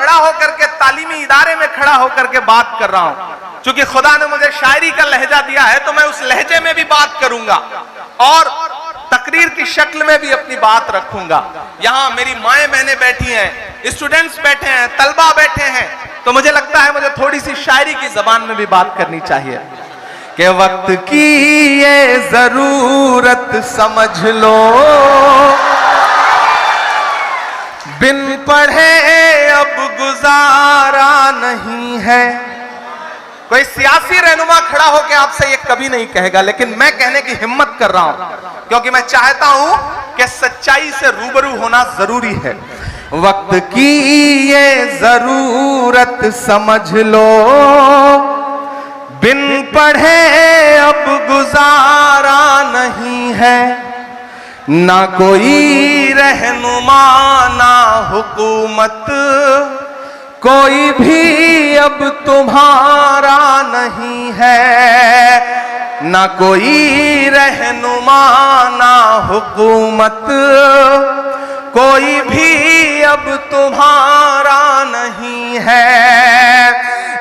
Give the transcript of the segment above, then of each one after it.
खड़ा होकर के तालीमी इदारे में खड़ा होकर के बात कर रहा हूं। क्योंकि खुदा ने मुझे शायरी का लहजा दिया है तो मैं उस लहजे में भी बात करूंगा और तकरीर की शक्ल में भी अपनी बात रखूंगा। यहां मेरी माएं बहनें बैठी हैं, स्टूडेंट्स बैठे हैं, तलबा बैठे हैं, तो मुझे लगता है मुझे थोड़ी सी शायरी की जबान में भी बात करनी चाहिए कि वक्त की ये जरूरत समझ लो, बिन पढ़े अब गुजारा नहीं है। कोई सियासी रहनुमा खड़ा होकर आपसे ये कभी नहीं कहेगा, लेकिन मैं कहने की हिम्मत कर रहा हूं क्योंकि मैं चाहता हूं कि सच्चाई से रूबरू होना जरूरी है। वक्त की ये जरूरत समझ लो, बिन पढ़े अब गुजारा नहीं है। ना कोई रहनुमा ना हुकूमत, कोई भी अब तुम्हारा नहीं है। ना कोई रहनुमा ना हुकूमत, कोई भी अब तुम्हारा नहीं है।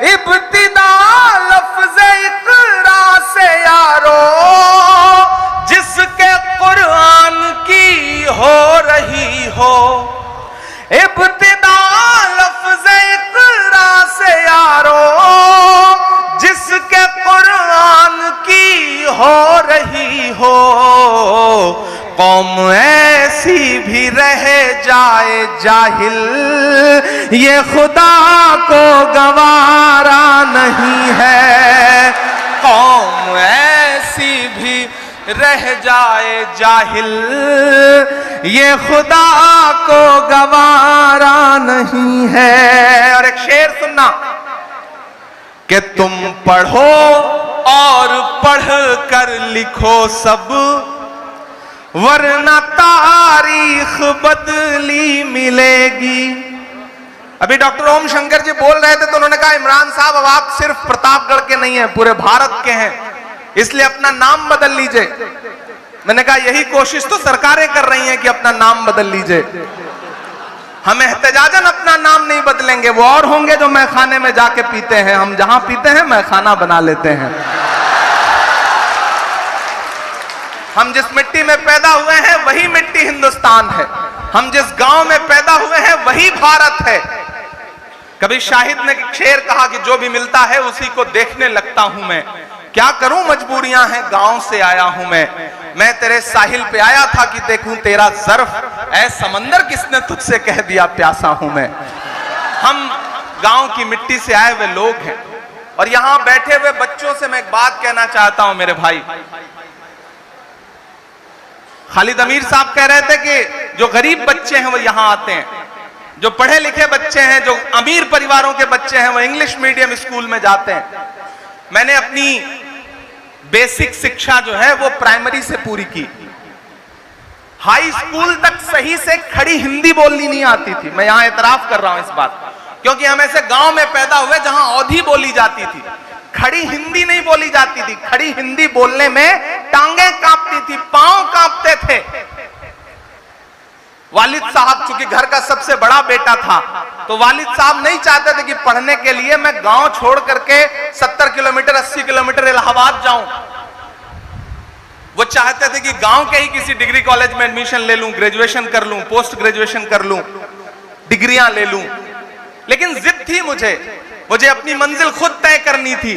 इब्तिदा लफ्ज़ इक़रा से यारो, जिसके कुरान की हो रही हो। इब्तिदा लफ्ज़ इक़रा से यारो, जिसके कुरान की हो रही हो। कौम ऐसी भी रह जाए जाहिल, ये खुदा को गवारा नहीं है। कौम ऐसी भी रह जाए जाहिल, ये खुदा को गवारा नहीं है। और एक शेर सुनना कि तुम पढ़ो और पढ़ कर लिखो सब, वरना तारीख बदली मिलेगी। अभी डॉक्टर ओम शंकर जी बोल रहे थे तो उन्होंने कहा इमरान साहब अब आप सिर्फ प्रतापगढ़ के नहीं हैं, पूरे भारत के हैं, इसलिए अपना नाम बदल लीजिए। मैंने कहा यही कोशिश तो सरकारें कर रही हैं कि अपना नाम बदल लीजिए। हम एहतजाजन अपना नाम नहीं बदलेंगे, वो और होंगे जो मैखाने में जाके पीते हैं, हम जहां पीते हैं मैखाना बना लेते हैं। हम जिस मिट्टी में पैदा हुए हैं वही मिट्टी हिंदुस्तान है, हम जिस गांव में पैदा हुए हैं वही भारत है। कभी शाहिद ने शेर कहा कि जो भी मिलता है उसी को देखने लगता हूं मैं, क्या करूं मजबूरियां हैं गांव से आया हूं मैं तेरे साहिल पे आया था कि देखूं तेरा ज़र्फ, ऐ समंदर किसने तुझसे कह दिया प्यासा हूं मैं। हम गांव की मिट्टी से आए हुए लोग हैं। और यहां बैठे हुए बच्चों से मैं एक बात कहना चाहता हूं मेरे भाई। खालिद अमीर साहब कह रहे थे कि जो गरीब बच्चे हैं वो यहां आते हैं, जो पढ़े लिखे बच्चे हैं, जो अमीर परिवारों के बच्चे हैं वो इंग्लिश मीडियम स्कूल में जाते हैं। मैंने अपनी बेसिक शिक्षा जो है वो प्राइमरी से पूरी की, हाई स्कूल तक सही से खड़ी हिंदी बोलनी नहीं आती थी। मैं यहां एतराफ कर रहा हूं इस बात, क्योंकि हम ऐसे गांव में पैदा हुए जहां औधी बोली जाती थी, खड़ी हिंदी नहीं बोली जाती थी। खड़ी हिंदी बोलने में टांगे कांपती थी, पांव कांपते थे। वालिद साहब चूंकि घर का सबसे बड़ा बेटा था तो वालिद साहब नहीं चाहते थे कि पढ़ने के लिए मैं गांव छोड़ करके 70 किलोमीटर 80 किलोमीटर इलाहाबाद जाऊं। वो चाहते थे कि गांव के ही किसी डिग्री कॉलेज में एडमिशन ले लूं, ग्रेजुएशन कर लूं, पोस्ट ग्रेजुएशन कर लूं, डिग्रियां ले लूं। लेकिन जिद थी मुझे अपनी मंजिल खुद तय करनी थी।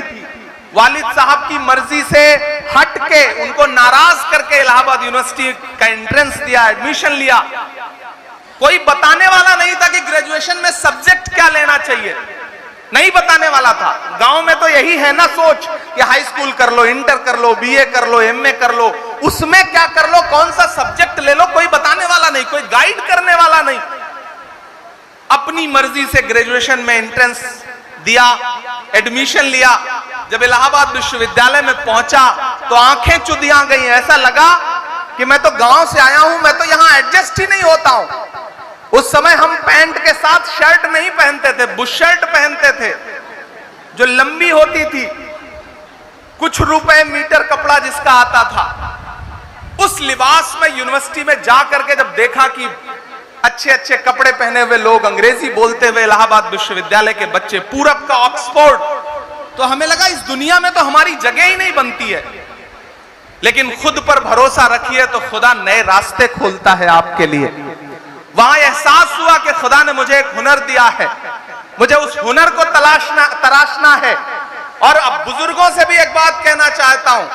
वालिद साहब की मर्जी से हट के, उनको नाराज करके इलाहाबाद यूनिवर्सिटी का एंट्रेंस दिया, एडमिशन लिया। कोई बताने वाला नहीं था कि ग्रेजुएशन में सब्जेक्ट क्या लेना चाहिए, नहीं बताने वाला था। गांव में तो यही है ना सोच कि हाई स्कूल कर लो, इंटर कर लो, बीए कर लो, एमए कर लो, उसमें क्या कर लो, कौन सा सब्जेक्ट ले लो, कोई बताने वाला नहीं, कोई गाइड करने वाला नहीं। अपनी मर्जी से ग्रेजुएशन में एंट्रेंस दिया, एडमिशन लिया। जब इलाहाबाद विश्वविद्यालय में पहुंचा तो आंखें चुदिया गई। ऐसा लगा कि मैं तो गांव से आया हूं, मैं तो यहां एडजस्ट ही नहीं होता हूं। उस समय हम पैंट के साथ शर्ट नहीं पहनते थे, बुश शर्ट पहनते थे जो लंबी होती थी, कुछ रुपए मीटर कपड़ा जिसका आता था। उस लिबास में यूनिवर्सिटी में जा करके जब देखा कि अच्छे अच्छे कपड़े पहने हुए लोग, अंग्रेजी बोलते हुए इलाहाबाद विश्वविद्यालय के बच्चे, पूरब का ऑक्सफोर्ड। तो हमें लगा इस दुनिया में तो हमारी जगह ही नहीं बनती है। लेकिन खुद पर भरोसा रखिए तो खुदा नए रास्ते खोलता है आपके लिए। वहां एहसास हुआ कि खुदा ने मुझे एक हुनर दिया है, मुझे उस हुनर को तराशना है। और अब बुजुर्गों से भी एक बात कहना चाहता हूं,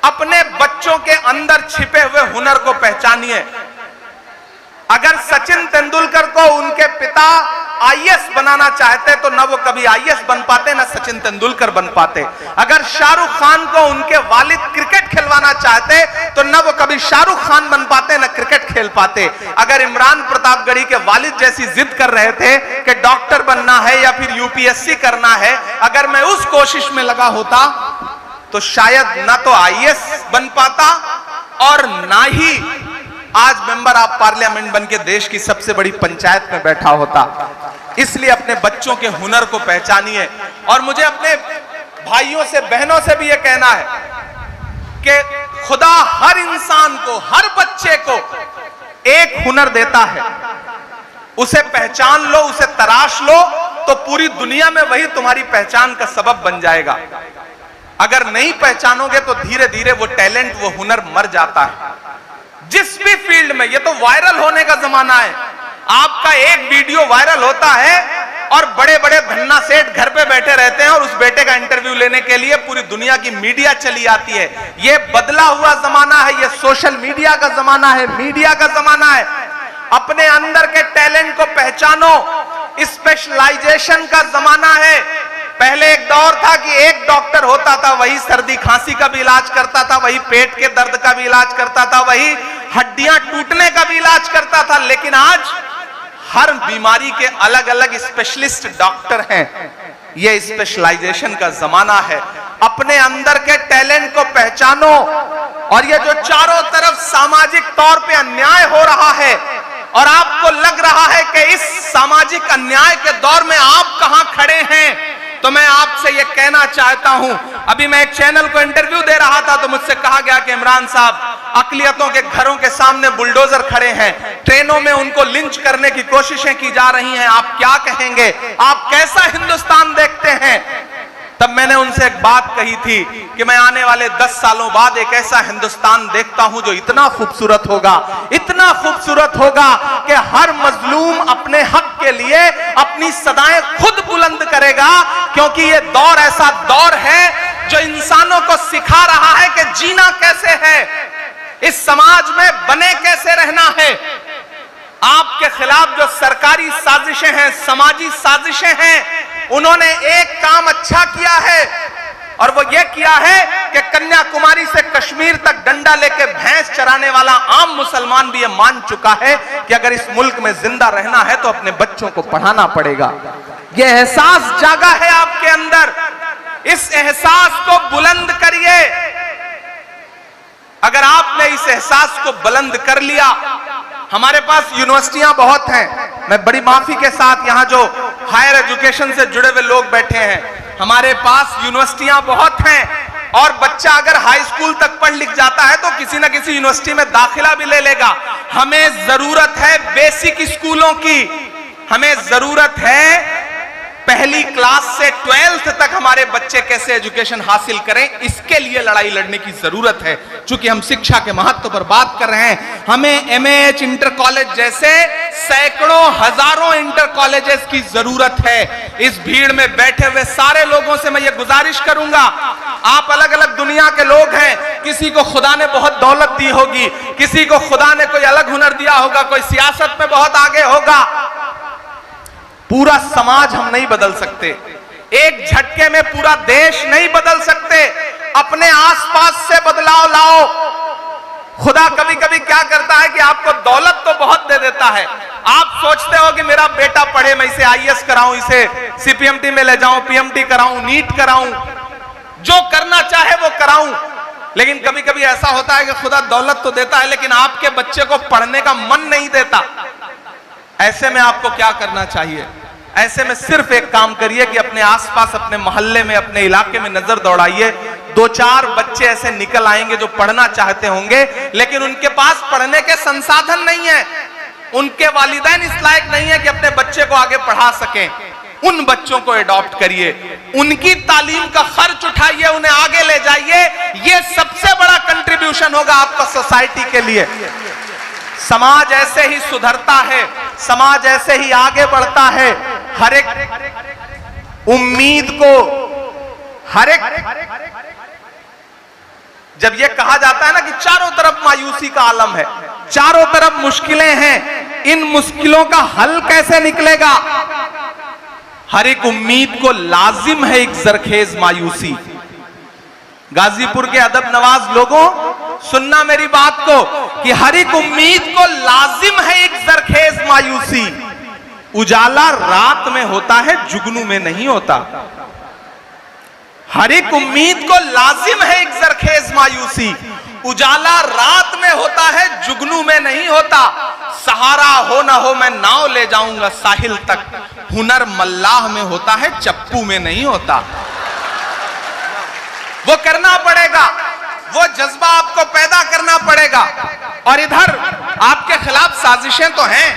अपने बच्चों के अंदर छिपे हुए हुनर को पहचानिए। अगर सचिन तेंदुलकर को उनके पिता आईएएस बनाना चाहते तो न वो कभी आईएएस बन पाते, न सचिन तेंदुलकर बन पाते। अगर शाहरुख खान को उनके वालिद क्रिकेट खिलवाना चाहते तो न वो कभी शाहरुख खान बन पाते, न क्रिकेट खेल पाते। अगर इमरान प्रतापगढ़ी के वालिद जैसी जिद कर रहे थे कि डॉक्टर बनना है या फिर यूपीएससी करना है, अगर मैं उस कोशिश में लगा होता तो शायद ना तो आईएएस बन पाता और ना ही आज मेंबर ऑफ पार्लियामेंट बन के देश की सबसे बड़ी पंचायत में बैठा होता। इसलिए अपने बच्चों के हुनर को पहचानिए। और मुझे अपने भाइयों से, बहनों से भी यह कहना है कि खुदा हर इंसान को, हर बच्चे को एक हुनर देता है, उसे पहचान लो, उसे तराश लो, तो पूरी दुनिया में वही तुम्हारी पहचान का सबब बन जाएगा। अगर नहीं पहचानोगे तो धीरे धीरे वो टैलेंट, वो हुनर मर जाता है। जिस भी फील्ड में, ये तो वायरल होने का जमाना है। आपका एक वीडियो वायरल होता है और बड़े बड़े धन्ना सेठ घर पे बैठे रहते हैं और उस बेटे का इंटरव्यू लेने के लिए पूरी दुनिया की मीडिया चली आती है। ये बदला हुआ जमाना है, ये सोशल मीडिया का जमाना है, मीडिया का जमाना है। अपने अंदर के टैलेंट को पहचानो, स्पेशलाइजेशन का जमाना है। पहले एक दौर था कि एक डॉक्टर होता था, वही सर्दी खांसी का भी इलाज करता था, वही पेट के दर्द का भी इलाज करता था, वही हड्डियां टूटने का भी इलाज करता था। लेकिन आज हर बीमारी के अलग अलग स्पेशलिस्ट डॉक्टर हैं। यह स्पेशलाइजेशन का जमाना है। अपने अंदर के टैलेंट को पहचानो। और यह जो चारों तरफ सामाजिक तौर पे अन्याय हो रहा है और आपको लग रहा है कि इस सामाजिक अन्याय के दौर में आप कहां खड़े हैं, तो मैं आपसे यह कहना चाहता हूं। अभी मैं एक चैनल को इंटरव्यू दे रहा था तो मुझसे कहा गया कि इमरान साहब, अकलियतों के घरों के सामने बुलडोजर खड़े हैं, ट्रेनों में उनको लिंच करने की कोशिशें की जा रही हैं, आप क्या कहेंगे? आप कैसा हिंदुस्तान देखते हैं? तब मैंने उनसे एक बात कही थी कि मैं आने वाले 10 सालों बाद एक ऐसा हिंदुस्तान देखता हूं जो इतना खूबसूरत होगा, इतना खूबसूरत होगा कि हर मजलूम अपने हक के लिए अपनी सदाएं खुद बुलंद करेगा। क्योंकि ये दौर ऐसा दौर है जो इंसानों को सिखा रहा है कि जीना कैसे है, इस समाज में बने कैसे रहना है। आपके खिलाफ जो सरकारी साजिशें हैं, समाजी साजिशें हैं, उन्होंने एक काम अच्छा किया है और वो ये किया है कि कन्याकुमारी से कश्मीर तक डंडा लेके भैंस चराने वाला आम मुसलमान भी ये मान चुका है कि अगर इस मुल्क में जिंदा रहना है तो अपने बच्चों को पढ़ाना पड़ेगा। ये एहसास जागा है आपके अंदर, इस एहसास को बुलंद करिए। अगर आपने इस एहसास को बुलंद कर लिया, हमारे पास यूनिवर्सिटियां बहुत हैं। मैं बड़ी माफी के साथ यहां जो हायर एजुकेशन से जुड़े हुए लोग बैठे हैं, हमारे पास यूनिवर्सिटियां बहुत हैं और बच्चा अगर हाई स्कूल तक पढ़ लिख जाता है तो किसी ना किसी यूनिवर्सिटी में दाखिला भी ले लेगा। हमें जरूरत है बेसिक स्कूलों की, हमें जरूरत है पहली क्लास से 12th तक हमारे बच्चे कैसे एजुकेशन हासिल करें, इसके लिए लड़ाई लड़ने की जरूरत है। चूंकि हम शिक्षा के महत्व पर बात कर रहे हैं, हमें एमएएच इंटर कॉलेज जैसे सैकड़ों हजारों इंटर कॉलेजेस की जरूरत है। इस भीड़ में बैठे हुए सारे लोगों से मैं ये गुजारिश करूंगा, आप अलग अलग दुनिया के लोग हैं, किसी को खुदा ने बहुत दौलत दी होगी, किसी को खुदा ने कोई अलग हुनर दिया होगा, कोई सियासत में बहुत आगे होगा। पूरा समाज हम नहीं बदल सकते, एक झटके में पूरा देश नहीं बदल सकते। अपने आसपास से बदलाव लाओ। खुदा कभी कभी क्या करता है कि आपको दौलत तो बहुत दे देता है, आप सोचते हो कि मेरा बेटा पढ़े, मैं इसे आईएएस कराऊं, इसे सीपीएमटी में ले जाऊं, पीएमटी कराऊं, नीट कराऊं, जो करना चाहे वो कराऊं। लेकिन कभी कभी ऐसा होता है कि खुदा दौलत तो देता है लेकिन आपके बच्चे को पढ़ने का मन नहीं देता। ऐसे में आपको क्या करना चाहिए? ऐसे में सिर्फ एक काम करिए कि अपने आसपास, अपने मोहल्ले में, अपने इलाके में नजर दौड़ाइए। 2-4 बच्चे ऐसे निकल आएंगे जो पढ़ना चाहते होंगे लेकिन उनके पास पढ़ने के संसाधन नहीं है। उनके वालिदैन इस लायक नहीं है कि अपने बच्चे को आगे पढ़ा सकें, उन बच्चों को एडॉप्ट करिए, उनकी तालीम का खर्च उठाइए, उन्हें आगे ले जाइए। यह सबसे बड़ा कंट्रीब्यूशन होगा आपका सोसाइटी के लिए। समाज ऐसे ही सुधरता है, समाज ऐसे ही आगे बढ़ता है। हर एक उम्मीद को, हर एक, जब यह कहा जाता है ना कि चारों तरफ मायूसी का आलम है, चारों तरफ मुश्किलें हैं, इन मुश्किलों का हल कैसे निकलेगा? हर एक उम्मीद को लाजिम है एक जरखेज मायूसी। गाजीपुर के अदब नवाज लोगों, सुनना मेरी बात को कि हर एक उम्मीद को लाजिम है एक जरखेज मायूसी। उजाला रात में होता है, जुगनू में नहीं होता। हर एक उम्मीद को लाजिम है एक जरखेज मायूसी। उजाला रात में होता है, जुगनू में नहीं होता। सहारा हो ना हो मैं नाव ले जाऊंगा साहिल तक, हुनर मल्लाह में होता है, चप्पू में नहीं होता। वो करना पड़ेगा, वो जज्बा आपको पैदा करना पड़ेगा। और इधर आपके खिलाफ साजिशें तो हैं,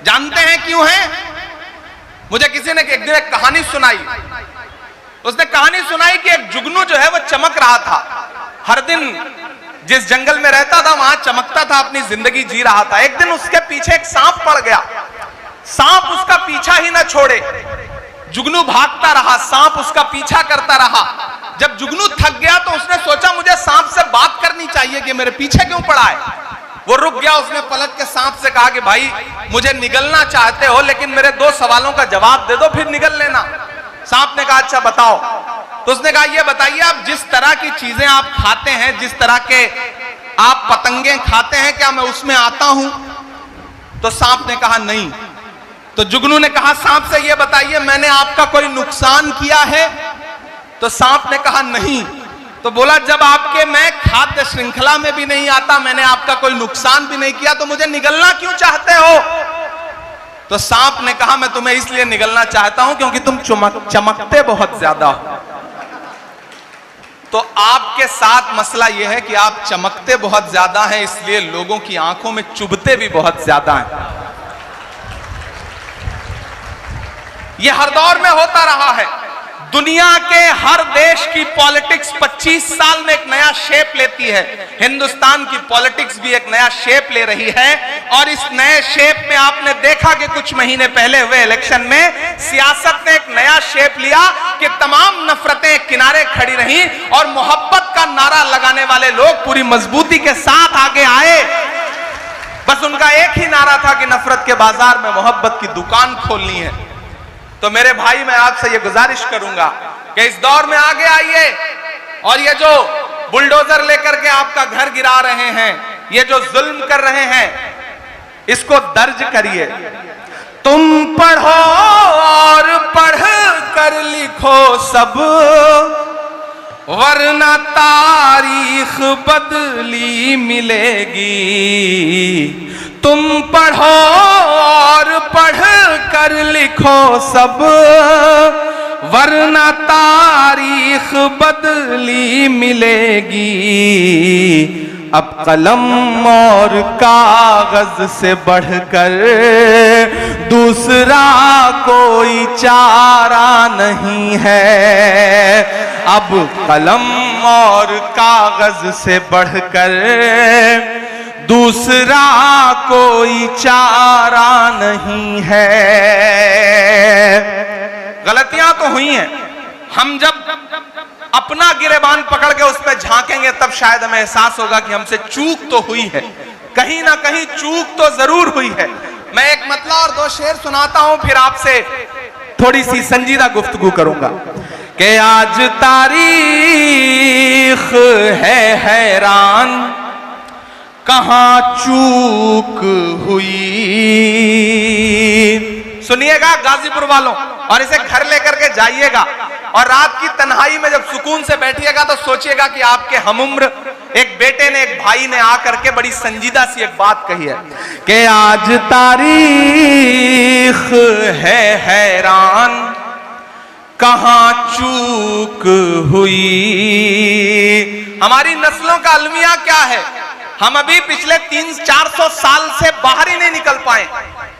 जानते हैं क्यों हैं? मुझे किसी ने एक दिन एक कहानी सुनाई। उसने कहानी सुनाई कि एक जुगनू जो है वो चमक रहा था, हर दिन जिस जंगल में रहता था वहां चमकता था, अपनी जिंदगी जी रहा था। एक दिन उसके पीछे एक सांप पड़ गया, सांप उसका पीछा ही ना छोड़े। जुगनू भागता रहा, सांप उसका पीछा करता रहा। जब जुगनू थक गया तो उसने सोचा मुझे सांप से बात करनी चाहिए कि मेरे पीछे क्यों पड़ा है। वो रुक गया, उसने पलट के सांप से कहा कि भाई मुझे निगलना चाहते हो लेकिन मेरे 2 सवालों का जवाब दे दो फिर निगल लेना। सांप ने कहा अच्छा बताओ। तो उसने कहा ये बताइए आप जिस तरह की चीजें आप खाते हैं, जिस तरह के आप पतंगे खाते हैं, क्या मैं उसमें आता हूं? तो सांप ने कहा नहीं। तो जुगनू ने कहा सांप से ये बताइए मैंने आपका कोई नुकसान किया है? तो सांप ने कहा नहीं। तो बोला जब आपके मैं खाद्य श्रृंखला में भी नहीं आता, मैंने आपका कोई नुकसान भी नहीं किया, तो मुझे निगलना क्यों चाहते हो? तो सांप ने कहा मैं तुम्हें इसलिए निगलना चाहता हूं क्योंकि तुम चमकते बहुत ज्यादा हो। तो आपके साथ मसला यह है कि आप चमकते बहुत ज्यादा हैं, इसलिए लोगों की आंखों में चुभते भी बहुत ज्यादा हैं। यह हर दौर में होता रहा है। दुनिया के हर देश की पॉलिटिक्स 25 साल में एक नया शेप लेती है। हिंदुस्तान की पॉलिटिक्स भी एक नया शेप ले रही है। और इस नए शेप में आपने देखा कि कुछ महीने पहले हुए इलेक्शन में सियासत ने एक नया शेप लिया कि तमाम नफरतें किनारे खड़ी रहीं और मोहब्बत का नारा लगाने वाले लोग पूरी मजबूती के साथ आगे आए। बस उनका एक ही नारा था कि नफरत के बाजार में मोहब्बत की दुकान खोलनी है। तो मेरे भाई मैं आपसे ये गुजारिश करूंगा कि इस दौर में आगे आइए और ये जो बुलडोजर लेकर के आपका घर गिरा रहे हैं, ये जो जुल्म कर रहे हैं, इसको दर्ज करिए। तुम पढ़ो और पढ़ कर लिखो सब, वरना तारीख बदली मिलेगी। तुम पढ़ो और पढ़ कर लिखो सब, वरना तारीख बदली मिलेगी। अब कलम और कागज से बढ़कर दूसरा कोई चारा नहीं है। अब कलम और कागज से बढ़कर दूसरा कोई चारा नहीं है। गलतियां तो हुई हैं, हम जब अपना गिरेबान पकड़ के उस पर झांकेंगे तब शायद हमें एहसास होगा कि हमसे चूक तो हुई है, कहीं ना कहीं चूक तो जरूर हुई है। मैं एक मतला और 2 शेर सुनाता हूं, फिर आपसे थोड़ी सी संजीदा गुफ्तगू करूंगा कि आज तारीख है हैरान, कहां चूक हुई। सुनिएगा गाजीपुर वालों, और इसे घर लेकर के जाइएगा और रात की तन्हाई में जब सुकून से बैठिएगा तो सोचिएगा कि आपके हमउम्र एक बेटे ने, एक भाई ने आकर के बड़ी संजीदा सी एक बात कही है कि आज तारीख है हैरान, कहां चूक हुई। हमारी नस्लों का अलमिया क्या है? हम अभी पिछले 300-400 साल से बाहर ही नहीं निकल पाए।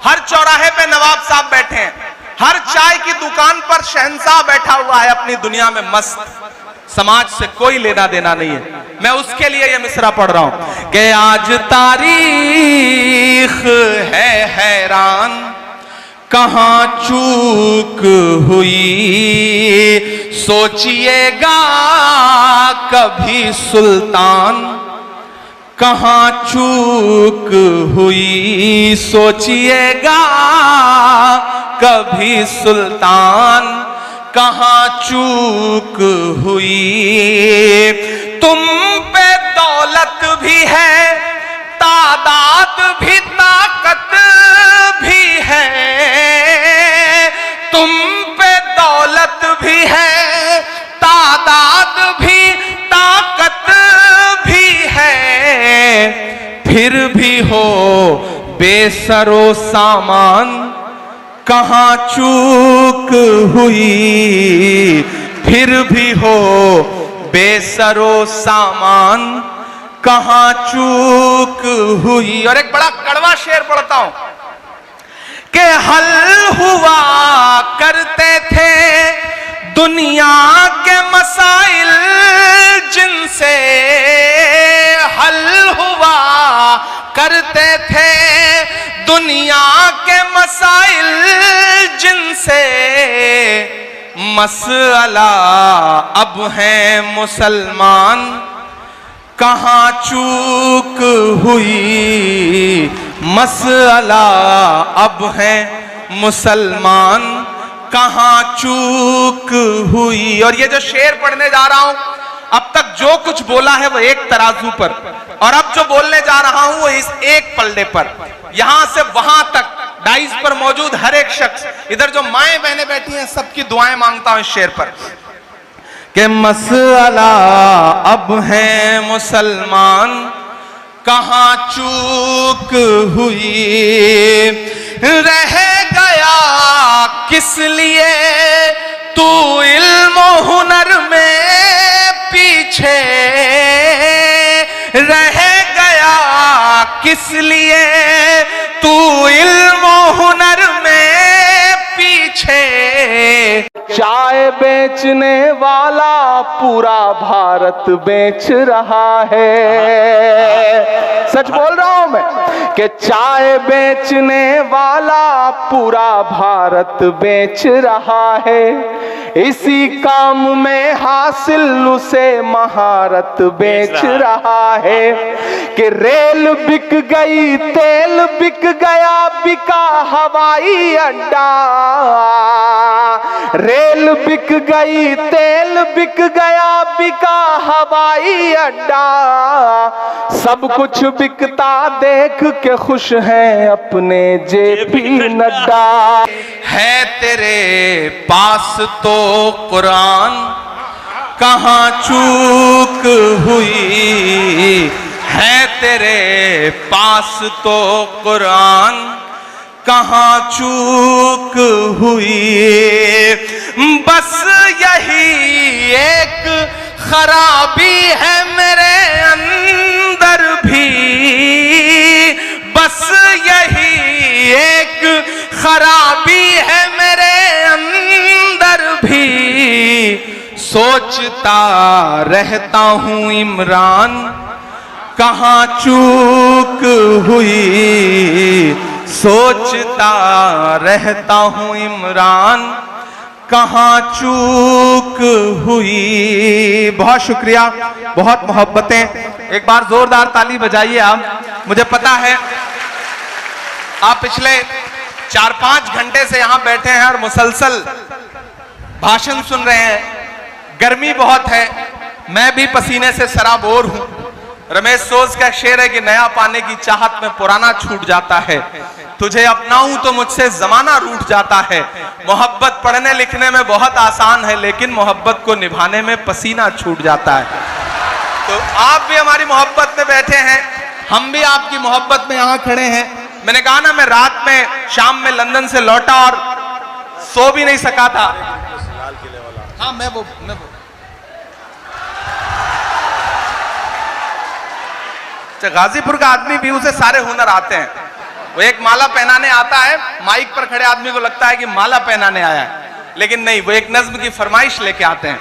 हर चौराहे पे नवाब साहब बैठे हैं, हर चाय की दुकान पर शहंशाह बैठा हुआ है अपनी दुनिया में मस्त। समाज से कोई लेना देना नहीं है। मैं उसके लिए ये मिसरा पढ़ रहा हूं कि आज तारीख है हैरान, कहां चूक हुई सोचिएगा कभी सुल्तान, कहां चूक हुई सोचिएगा कभी सुल्तान, कहां चूक हुई। तुम पे दौलत भी है, तादाद भी, ताकत भी है, तुम पे दौलत भी है, तादाद भी, ताकत भी है, फिर भी हो बेसरो सामान, कहां चूक हुई, फिर भी हो बेसरो सामान, कहां चूक हुई। और एक बड़ा कड़वा शेर पढ़ता हूं कि हल हुआ करते थे दुनिया के मसाइल जिनसे, हल हुआ करते थे दुनिया के मसाइल जिनसे, मसला अब है मुसलमान, कहां चूक हुई, मसला अब है मुसलमान, कहां चूक हुई। और ये जो शेर पढ़ने जा रहा हूं, अब तक जो कुछ बोला है वो एक तराजू पर, और अब जो बोलने जा रहा हूं वो इस एक पल्ले पर। यहां से वहां तक डाइस पर मौजूद हर एक शख्स, इधर जो माएं बहनें बैठी हैं, सबकी दुआएं मांगता हूं इस शेर पर कि मसला अब है मुसलमान, कहां चूक हुई। रह गया किस लिए तू इल्म हुनर में पीछे, रह गया किस लिए तू इल्म हुनर में पीछे। चाय बेचने वाला पूरा भारत बेच रहा है, सच बोल रहा हूं मैं कि चाय बेचने वाला पूरा भारत बेच रहा है, इसी काम में हासिल उसे महारत बेच रहा है। कि रेल बिक गई, तेल बिक गया, बिका हवाई अड्डा, रेल बिक गई, तेल बिक गया, बिका हवाई अड्डा, सब कुछ बिकता देख के खुश हैं अपने जेपी नड्डा। है तेरे पास तो कुरान, कहां चूक हुई, है तेरे पास तो कुरान, कहां चूक हुई। बस यही एक खराबी है मेरे अंदर भी, बस यही एक खराबी है मेरे अंदर भी, सोचता रहता हूं इमरान, कहां चूक हुई, सोचता रहता हूं इमरान, कहां चूक हुई। बहुत शुक्रिया, बहुत मोहब्बतें। एक बार जोरदार ताली बजाइए आप। मुझे पता है आप पिछले 4-5 घंटे से यहां बैठे हैं और मुसलसल भाषण सुन रहे हैं। गर्मी बहुत है, मैं भी पसीने से सराबोर हूं। रमेश सोज का शेर है कि नया पाने की चाहत में पुराना छूट जाता है, तुझे अपनाऊं तो मुझसे जमाना रूठ जाता है। मोहब्बत पढ़ने लिखने में बहुत आसान है, लेकिन मोहब्बत को निभाने में पसीना छूट जाता है। तो आप भी हमारी मोहब्बत में बैठे हैं, हम भी आपकी मोहब्बत में यहां खड़े हैं। मैंने कहा ना, मैं रात में शाम में लंदन से लौटा और सो भी नहीं सका था। हाँ मैं वो अच्छा, गाजीपुर का आदमी भी, उसे सारे हुनर आते हैं। वो एक माला पहनाने आता है, माइक पर खड़े आदमी को लगता है कि माला पहनाने आया है, लेकिन नहीं, वो एक नज्म की फरमाइश लेके आते हैं,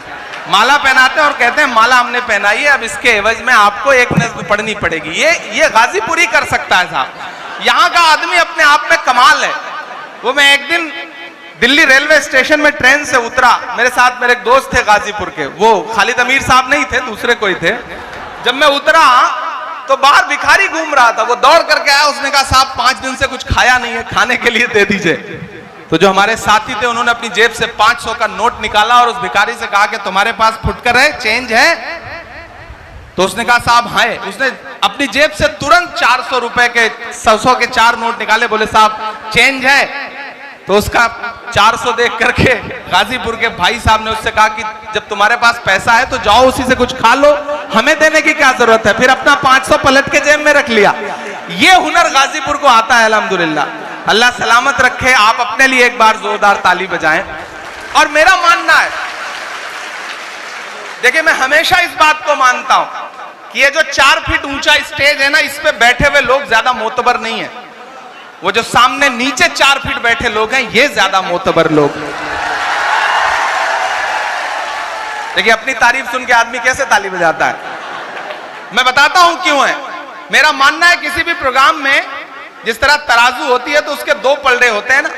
माला पहनाते हैं और कहते हैं माला हमने पहनाई है, अब इसके एवज में आपको एक नज्म पढ़नी पड़ेगी। ये गाजीपुर ही कर सकता है साहब। यहाँ का आदमी अपने आप में कमाल है। वो मैं एक दिन दिल्ली रेलवे स्टेशन में ट्रेन से उतरा, मेरे साथ मेरे एक दोस्त थे गाजीपुर के, वो खालिद अमीर साहब नहीं थे, दूसरे कोई थे। जब मैं उतरा तो बाहर भिखारी घूम रहा था, वो दौड़ करके आया, उसने कहा साहब 5 दिन से कुछ खाया नहीं है, खाने के लिए दे दीजिए। तो जो हमारे साथी थे उन्होंने अपनी जेब से 500 का नोट निकाला और उस भिखारी से कहा कि तुम्हारे पास फुटकर है, चेंज है? तो उसने कहा साहब है। उसने अपनी जेब से तुरंत 400 रुपए के 100 के 4 नोट निकाले, बोले साहब चेंज है? तो उसका 400 देख करके गाजीपुर के भाई साहब ने उससे कहा कि जब तुम्हारे पास पैसा है तो जाओ उसी से कुछ खा लो, हमें देने की क्या जरूरत है। फिर अपना 500 पलट के जेब में रख लिया। ये हुनर गाजीपुर को आता है, अल्हम्दुलिल्लाह। अल्लाह सलामत रखे। आप अपने लिए एक बार जोरदार ताली बजाएं। और मेरा मानना है, देखिए मैं हमेशा इस बात को मानता हूं कि ये जो 4 फीट ऊंचा स्टेज है ना, इस पे बैठे हुए लोग ज्यादा मोतबर नहीं है। वो जो सामने नीचे 4 फीट बैठे लोग हैं, ये ज्यादा मोतबर लोग। देखिए अपनी तारीफ सुन के आदमी कैसे ताली बजाता है। मैं बताता हूं क्यों है। मेरा मानना है किसी भी प्रोग्राम में जिस तरह तराजू होती है तो उसके 2 पलड़े होते हैं ना,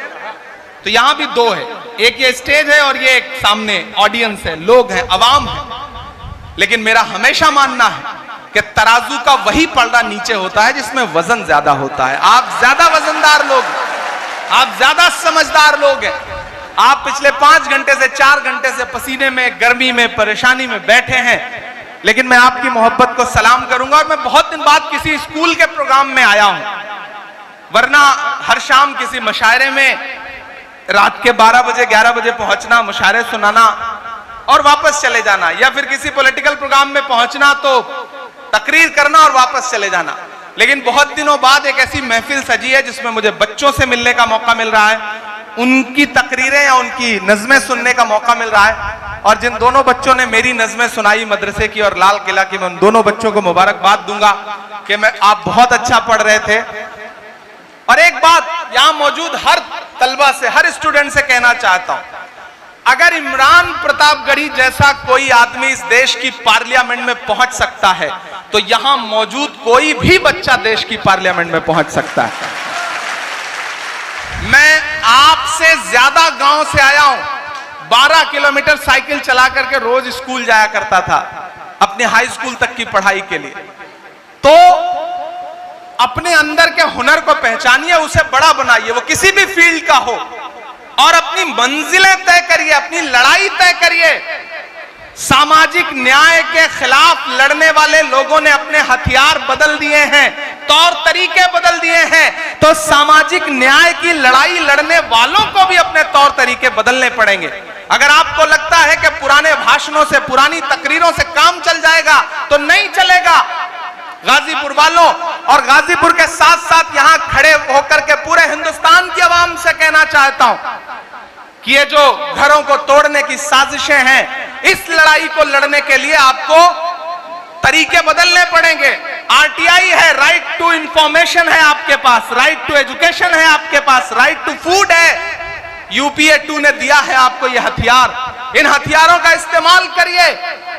तो यहां भी 2 है। एक ये स्टेज है और ये एक सामने ऑडियंस है, लोग हैं, अवाम है। लेकिन मेरा हमेशा मानना है कि तराजू का वही पलड़ा नीचे होता है जिसमें वजन ज्यादा होता है। आप ज्यादा वजनदार लोग, आप ज्यादा समझदार लोग हैं। आप पिछले 5 घंटे से 4 घंटे से पसीने में, गर्मी में, परेशानी में बैठे हैं, लेकिन मैं आपकी मोहब्बत को सलाम करूंगा। और मैं बहुत दिन बाद किसी स्कूल के प्रोग्राम में आया हूं, वरना हर शाम किसी मुशायरे में रात के 12 बजे 11 बजे पहुंचना, मुशायरे सुनाना और वापस चले जाना, या फिर किसी पॉलिटिकल प्रोग्राम में पहुंचना तो तकरीर करना और वापस चले जाना। लेकिन बहुत दिनों बाद एक ऐसी महफिल सजी है जिसमें मुझे बच्चों से मिलने का मौका मिल रहा है, उनकी तकरीरें या उनकी नज़में सुनने का मौका मिल रहा है। और जिन दोनों बच्चों ने मेरी नज़में सुनाई मदरसे की और लाल किला की, मैं उन दोनों बच्चों को मुबारकबाद दूंगा कि आप बहुत अच्छा पढ़ रहे थे। और एक बात यहां मौजूद हर तलबा से, हर स्टूडेंट से कहना चाहता हूं, अगर इमरान प्रतापगढ़ी जैसा कोई आदमी इस देश की पार्लियामेंट में पहुंच सकता है तो यहां मौजूद कोई भी बच्चा देश की पार्लियामेंट में पहुंच सकता है। मैं आपसे ज्यादा गांव से आया हूं, 12 किलोमीटर साइकिल चला करके रोज स्कूल जाया करता था अपने हाई स्कूल तक की पढ़ाई के लिए। तो अपने अंदर के हुनर को पहचानिए, उसे बड़ा बनाइए, वो किसी भी फील्ड का हो, और अपनी मंजिलें तय करिए, अपनी लड़ाई तय करिए। सामाजिक न्याय के खिलाफ लड़ने वाले लोगों ने अपने हथियार बदल दिए हैं, तौर तरीके बदल दिए हैं, तो सामाजिक न्याय की लड़ाई लड़ने वालों को भी अपने तौर तरीके बदलने पड़ेंगे। अगर आपको लगता है कि पुराने भाषणों से, पुरानी तकरीरों से काम चल जाएगा तो नहीं चलेगा। गाजीपुर वालों और गाजीपुर के साथ साथ यहां खड़े होकर के पूरे हिंदुस्तान की आवाम से कहना चाहता हूं कि ये जो घरों को तोड़ने की साजिशें हैं, इस लड़ाई को लड़ने के लिए आपको तरीके बदलने पड़ेंगे। आरटीआई है, राइट टू इंफॉर्मेशन है आपके पास, राइट टू एजुकेशन है आपके पास, राइट टू फूड है। यूपीए 2 ने दिया है आपको ये हथियार, इन हथियारों का इस्तेमाल करिए।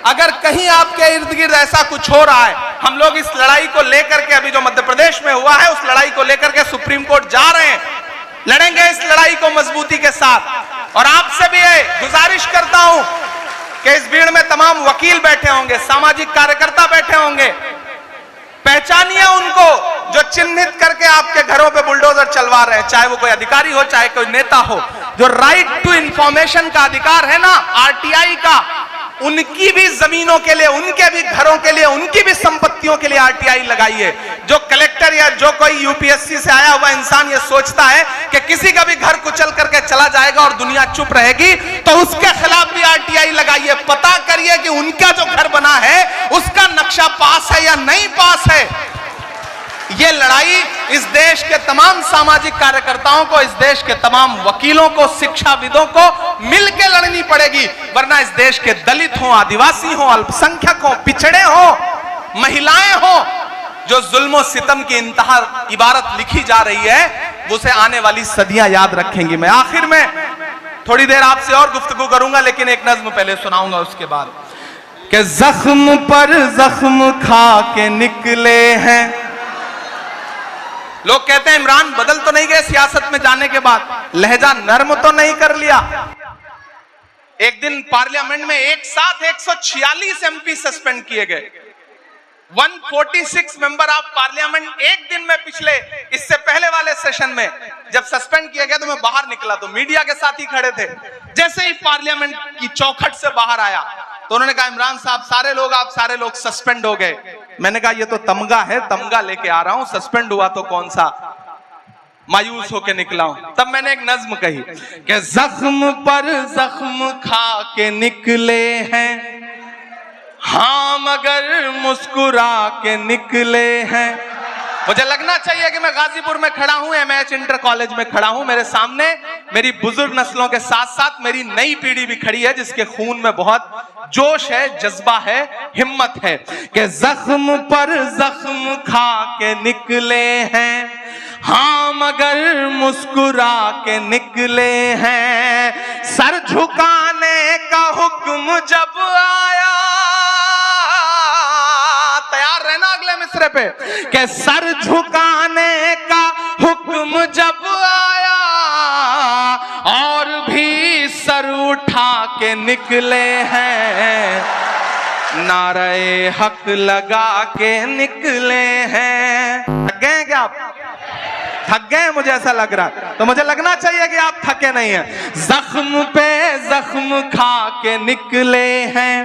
अगर कहीं आपके इर्द गिर्द ऐसा कुछ हो रहा है, हम लोग इस लड़ाई को लेकर के, अभी जो मध्य प्रदेश में हुआ है, उस लड़ाई को लेकर के सुप्रीम कोर्ट जा रहे हैं, लड़ेंगे इस लड़ाई को मजबूती के साथ। और आपसे भी गुजारिश करता हूं कि इस भीड़ में तमाम वकील बैठे होंगे, सामाजिक कार्यकर्ता बैठे होंगे, पहचानिए उनको जो चिन्हित करके आपके घरों पे बुलडोजर चलवा रहे हैं, चाहे वो कोई अधिकारी हो, चाहे कोई नेता हो। जो राइट टू इंफॉर्मेशन का अधिकार है ना आरटीआई का, उनकी भी जमीनों के लिए, उनके भी घरों के लिए, उनकी भी संपत्तियों के लिए आरटीआई लगाइए। जो कलेक्टर या जो कोई यूपीएससी से आया हुआ इंसान ये सोचता है कि किसी का भी घर कुचल करके चला जाएगा और दुनिया चुप रहेगी, तो उसके खिलाफ भी आरटीआई लगाइए। पता करिए कि उनका जो घर बना है उसका नक्शा पास है या नहीं पास है। ये लड़ाई इस देश के तमाम सामाजिक कार्यकर्ताओं को, इस देश के तमाम वकीलों को, शिक्षाविदों को मिलकर लड़नी पड़ेगी, वरना इस देश के दलित हो, आदिवासी हो, अल्पसंख्यक हो, पिछड़े हो, महिलाएं हो, जो जुल्म सितम की इंतहा इबारत लिखी जा रही है, उसे आने वाली सदियां याद रखेंगी। मैं आखिर में थोड़ी देर आपसे और गुफ्तगू करूंगा, लेकिन एक नज्म पहले सुनाऊंगा उसके बाद। कि जख्म पर जख्म खा के निकले हैं। लोग कहते हैं इमरान बदल तो नहीं गए सियासत में जाने के बाद, लहजा नर्म तो नहीं कर लिया। एक दिन पार्लियामेंट में एक साथ 146 एमपी सस्पेंड किए गए। 146 मेंबर ऑफ पार्लियामेंट एक दिन में, पिछले इससे पहले वाले सेशन में जब सस्पेंड किया गया तो मैं बाहर निकला तो मीडिया के साथ ही खड़े थे। जैसे ही पार्लियामेंट की चौखट से बाहर आया तो उन्होंने कहा इमरान साहब आप सारे लोग सस्पेंड हो गए। मैंने कहा ये तो तमगा है, तमगा लेके आ रहा हूं, सस्पेंड हुआ तो कौन सा, मायूस होके निकला हूं। तब मैंने एक नज्म कही कि जख्म पर जख्म खा के निकले हैं, हाँ मगर मुस्कुरा के निकले हैं। मुझे लगना चाहिए कि मैं गाजीपुर में खड़ा हूं, एमएच इंटर कॉलेज में खड़ा हूं, मेरे सामने मेरी बुजुर्ग नस्लों के साथ साथ मेरी नई पीढ़ी भी खड़ी है जिसके खून में बहुत जोश है, जज्बा है, हिम्मत है। कि जख्म पर जख्म खा के निकले हैं, हाँ मगर मुस्कुरा के निकले हैं। सर झुकाने का हुक्म जब आया, तैयार रहना अगले मिसरे पे, कि सर झुकाने का हुक्म जब आया और भी सर उठा के निकले हैं, नारे हक लगा के निकले हैं। थक गए क्या आप? थक गए? मुझे ऐसा लग रहा है, तो मुझे लगना चाहिए कि आप थके नहीं हैं। जख्म पे जख्म खा के निकले हैं,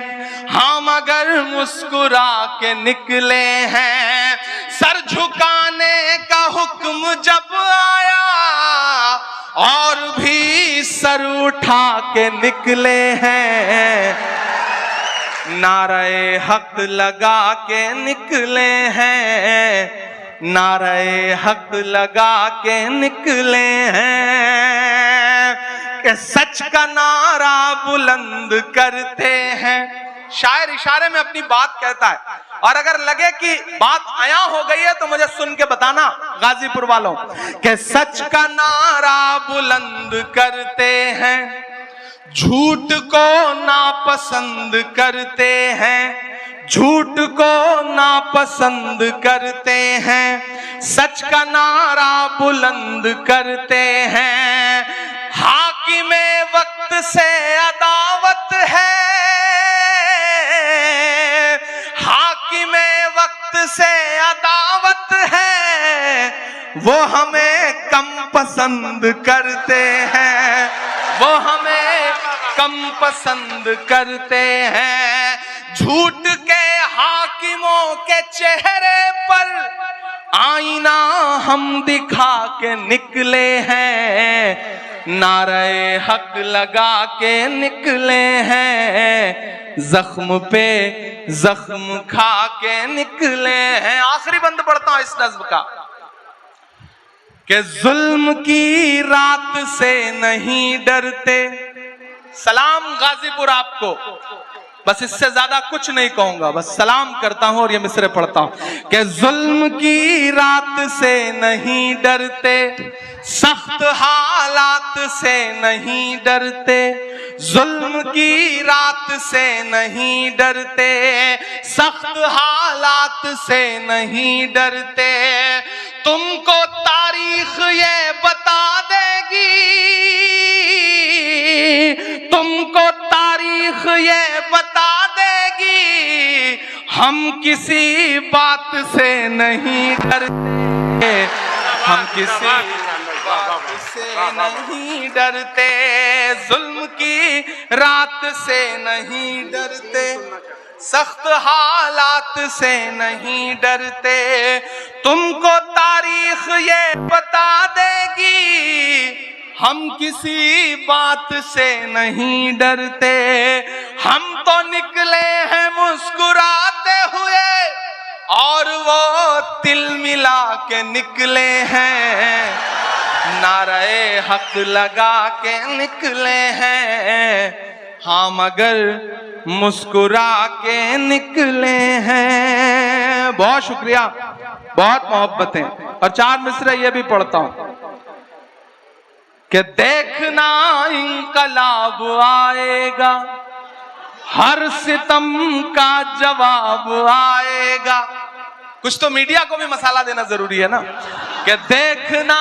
हाँ मगर मुस्कुरा के निकले हैं। सर झुकाने का हुक्म जब आया और भी सर उठा के निकले हैं, नारे हक लगा के निकले हैं, नारे हक लगा के निकले हैं। कि सच का नारा बुलंद करते हैं। शायर इशारे में अपनी बात कहता है, और अगर लगे कि बात आया हो गई है तो मुझे सुन के बताना गाजीपुर वालों। कि सच का नारा बुलंद करते हैं, झूठ को नापसंद करते हैं, झूठ को नापसंद करते हैं। सच का नारा बुलंद करते हैं। हाकिमे वक्त से अदावत है, हाकिमे वक्त से अदावत है, वो हमें कम पसंद करते हैं, वो हमें कम पसंद करते हैं। झूठ के हाकिमों के चेहरे पर आईना हम दिखा के निकले हैं, नारे हक लगा के निकले हैं, जख्म पे जख्म खा के निकले हैं। आखिरी बंद पढ़ता हूं इस नज्म का। कि जुल्म की रात से नहीं डरते। सलाम गाजीपुर आपको, बस इससे ज्यादा कुछ नहीं कहूंगा, बस सलाम करता हूं और ये मिसरे पढ़ता हूं। कि जुल्म की रात से नहीं डरते, सख्त हालात से नहीं डरते, जुल्म की रात से नहीं डरते, सख्त हालात से नहीं डरते। तुमको तारीख ये बता देगी, तुमको तारीख ये बता देगी, हम किसी बात से नहीं डरते, हम किसी बात से नहीं डरते, जुल्म की रात से नहीं डरते, सख्त हालात से नहीं डरते। तुमको तारीख ये बता देगी, हम किसी बात से नहीं डरते। हम तो निकले हैं मुस्कुराते हुए और वो तिल मिला के निकले हैं, नारे हक लगा के निकले हैं। हाँ मगर मुस्कुरा के निकले हैं। बहुत शुक्रिया, बहुत मोहब्बतें। और 4 मिसरे ये भी पढ़ता हूं कि देखना इंकलाब आएगा, हर सितम का जवाब आएगा। कुछ तो मीडिया को भी मसाला देना जरूरी है ना, कि देखना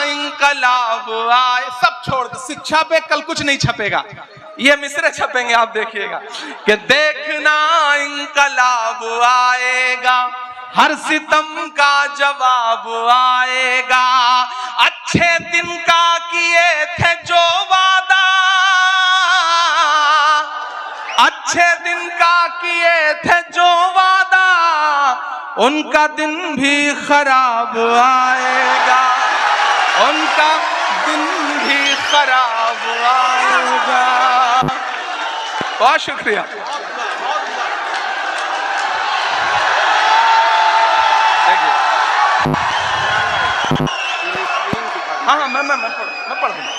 इंकलाब आए। सब छोड़ दो, शिक्षा पे कल कुछ नहीं छपेगा, ये मिसरे छपेंगे, आप देखिएगा। कि देखना इंकलाब आएगा, हर सितम का जवाब आएगा। अच्छे दिन का किए थे जो वादा, अच्छे दिन का किए थे जो वादा, उनका दिन भी खराब आएगा, उनका दिन भी खराब आएगा। बहुत शुक्रिया। हाँ, मैं पढ़ दूंगा।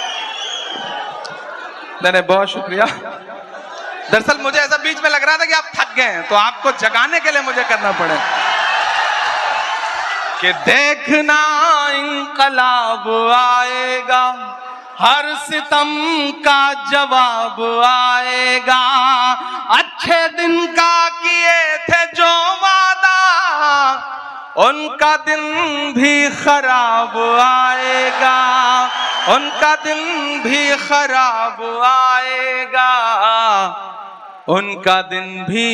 नहीं, बहुत शुक्रिया। दरअसल मुझे ऐसा बीच में लग रहा था कि आप थक गए हैं, तो आपको जगाने के लिए मुझे करना पड़े कि देखना इंकलाब आएगा, हर सितम का जवाब आएगा। अच्छे दिन का किए थे जो वादा, उनका दिन भी खराब आएगा, उनका दिन भी खराब आएगा, उनका दिन भी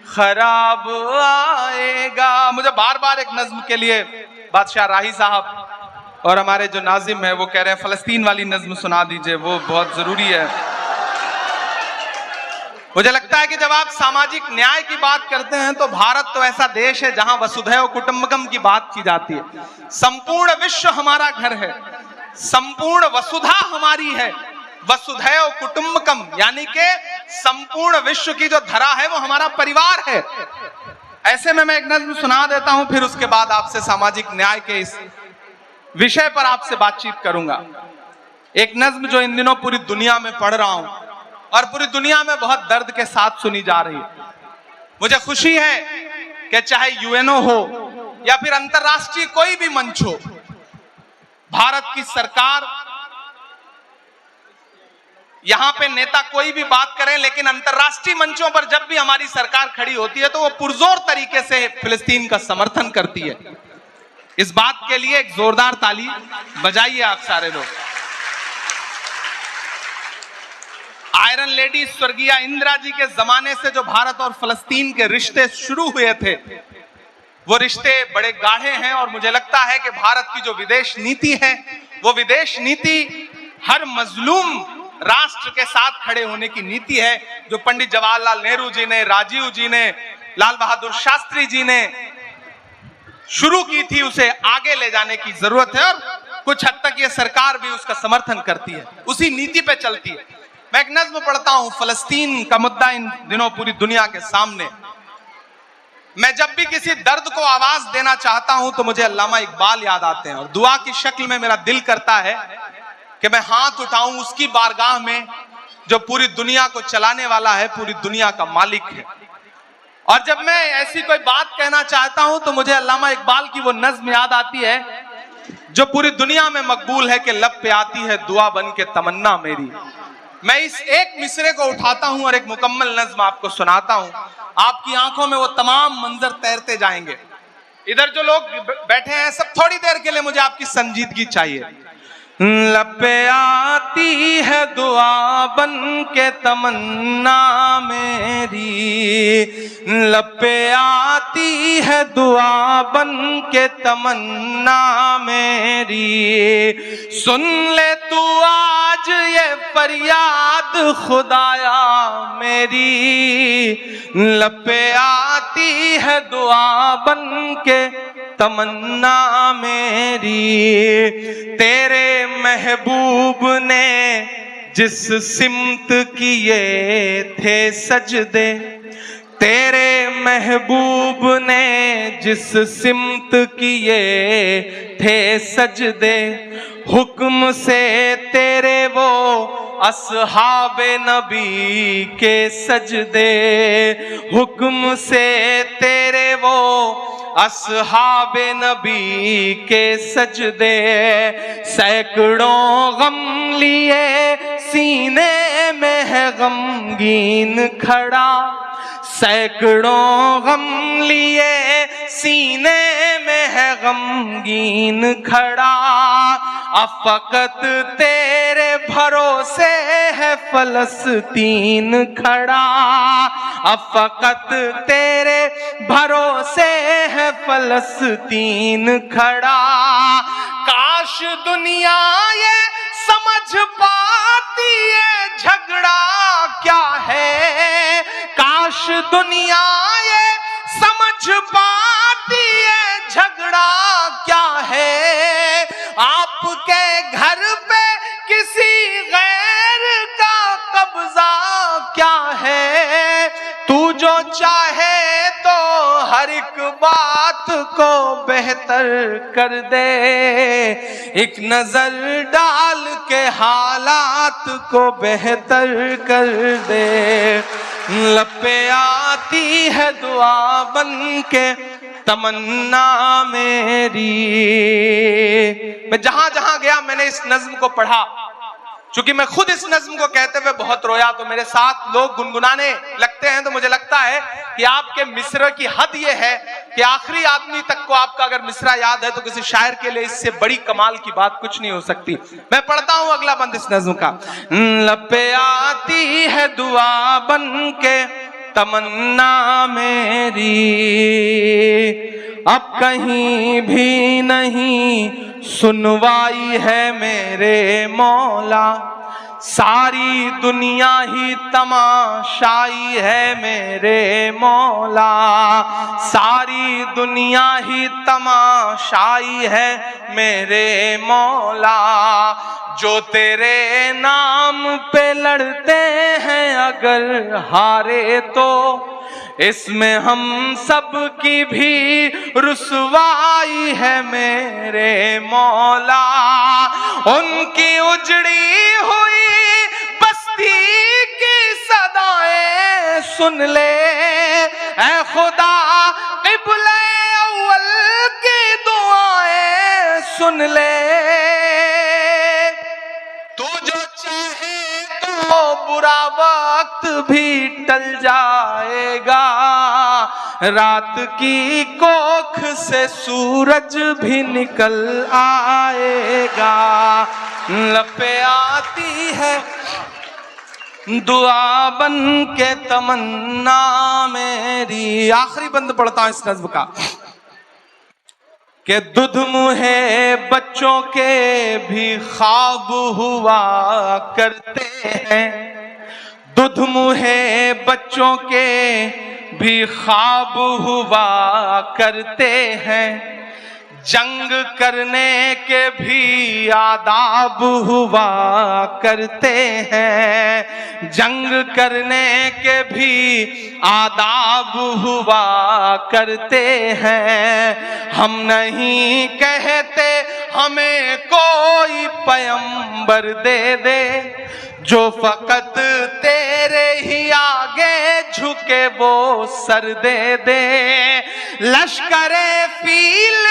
खराब आएगा। मुझे बार बार एक नज्म के लिए बादशाह राही साहब और हमारे जो नाजिम है वो कह रहे हैं फलस्तीन वाली नज्म सुना दीजिए, वो बहुत जरूरी है। मुझे लगता है कि जब आप सामाजिक न्याय की बात करते हैं तो भारत तो ऐसा देश है जहां वसुधैव कुटुंबकम की बात की जाती है। संपूर्ण विश्व हमारा घर है, संपूर्ण वसुधा हमारी है। वसुधैव कुटुंबकम यानी कि संपूर्ण विश्व की जो धरा है वो हमारा परिवार है। ऐसे में मैं एक नज्म सुना देता हूं, फिर उसके बाद आपसे सामाजिक न्याय के इस विषय पर आपसे बातचीत करूंगा। एक नज्म जो इन दिनों पूरी दुनिया में पढ़ रहा हूं और पूरी दुनिया में बहुत दर्द के साथ सुनी जा रही है। मुझे खुशी है कि चाहे यूएनओ हो या फिर अंतरराष्ट्रीय कोई भी मंच हो, भारत की सरकार, यहां पे नेता कोई भी बात करें, लेकिन अंतरराष्ट्रीय मंचों पर जब भी हमारी सरकार खड़ी होती है तो वो पुरजोर तरीके से फिलिस्तीन का समर्थन करती है। इस बात के लिए एक जोरदार ताली बजाइए आप सारे लोग। आयरन लेडी स्वर्गीय इंदिरा जी के जमाने से जो भारत और फलस्तीन के रिश्ते शुरू हुए थे, वो रिश्ते बड़े गाढ़े हैं। और मुझे लगता है कि भारत की जो विदेश नीति है, वो विदेश नीति हर मजलूम राष्ट्र के साथ खड़े होने की नीति है, जो पंडित जवाहरलाल नेहरू जी ने, राजीव जी ने, लाल बहादुर शास्त्री जी ने शुरू की थी। उसे आगे ले जाने की जरूरत है और कुछ हद तक ये सरकार भी उसका समर्थन करती है, उसी नीति पे चलती है। मैं एक नज्म पढ़ता हूं, फलस्तीन का मुद्दा इन दिनों पूरी दुनिया के सामने। मैं जब भी किसी दर्द को आवाज देना चाहता हूं तो मुझे अल्लामा इकबाल याद आते हैं और दुआ की शक्ल में मेरा दिल करता है कि मैं हाथ उठाऊं उसकी बारगाह में जो पूरी दुनिया को चलाने वाला है, पूरी दुनिया का मालिक है। और जब मैं ऐसी कोई बात कहना चाहता हूं तो मुझे अल्लामा इकबाल की वो नज्म याद आती है जो पूरी दुनिया में मकबूल है कि लब पे आती है दुआ बन के तमन्ना मेरी। मैं इस एक मिसरे को उठाता हूं और एक मुकम्मल नज्म आपको सुनाता हूं। आपकी आंखों में वो तमाम मंजर तैरते जाएंगे। इधर जो लोग बैठे हैं सब थोड़ी देर के लिए मुझे आपकी संजीदगी चाहिए। लब पे आती है दुआ बन के तमन्ना मेरी, लब पे आती है दुआ बन के तमन्ना मेरी। सुन ले तू आज ये फरियाद खुदाया मेरी, लब पे आती है दुआ बन के तमन्ना मेरी। तेरे महबूब ने जिस सिमत किए थे सजदे, तेरे महबूब ने जिस सिमत किए थे सजदे, हुक्म से तेरे वो असहाबे नबी के सजदे, हुक्म से तेरे वो असहाबे नबी के सजदे। सैकड़ों गम लिए सीने में है गमगीन खड़ा, सैकड़ों गम लिए सीने में है गमगीन खड़ा। अफकत तेरे भरोसे है फलस्तीन खड़ा, अफकत तेरे भरोसे है फलस्तीन खड़ा। काश दुनिया ये समझ पाती है झगड़ा क्या है, काश दुनिया ये समझ पाती है झगड़ा क्या है। आपके घर पे किसी गैर का कब्जा क्या है, तू जो चाहे तो हर एक बात को बेहतर कर दे, एक नजर डाल के हालात को बेहतर कर दे। लब पे आती है दुआ बन के तमन्ना मेरी। मैं जहां जहां गया मैंने इस नज्म को पढ़ा, चूंकि मैं खुद इस नज्म को कहते हुए बहुत रोया, तो मेरे साथ लोग गुनगुनाने लगते हैं, तो मुझे लगता है कि आपके मिसरे की हद ये है कि आखिरी आदमी तक को आपका अगर मिसरा याद है तो किसी शायर के लिए इससे बड़ी कमाल की बात कुछ नहीं हो सकती। मैं पढ़ता हूं अगला बंद इस नज्म का। लब पे आती है दुआ बन के तमन्ना मेरी, अब कहीं भी नहीं सुनवाई है मेरे मौला, सारी दुनिया ही तमाशाई है मेरे मौला, सारी दुनिया ही तमाशाई है मेरे मौला। जो तेरे नाम पे लड़ते हैं अगर हारे तो इसमें हम सब की भी रुसवाई है मेरे मौला। उनकी उजड़ी हुई बस्ती की सदाएं सुन ले ऐ खुदा, क़िबले अव्वल की दुआएं सुन ले। तू जो चाहे तो बुरा वक्त भी टल जाएगा, रात की कोख से सूरज भी निकल आएगा। लब पे आती है दुआ बन के तमन्ना मेरी। आखिरी बंद पढ़ता हूं इस नज़्म का कि दुध मुहे बच्चों के भी ख्वाब हुआ करते हैं, दुध मुहे बच्चों के भी ख्वाब हुआ करते हैं, जंग करने के भी आदाब हुआ करते हैं, जंग करने के भी आदाब हुआ करते हैं। हम नहीं कहते हमें कोई पैगंबर दे दे, जो फकत तेरे ही आगे झुके वो सर दे दे। लश्करे फील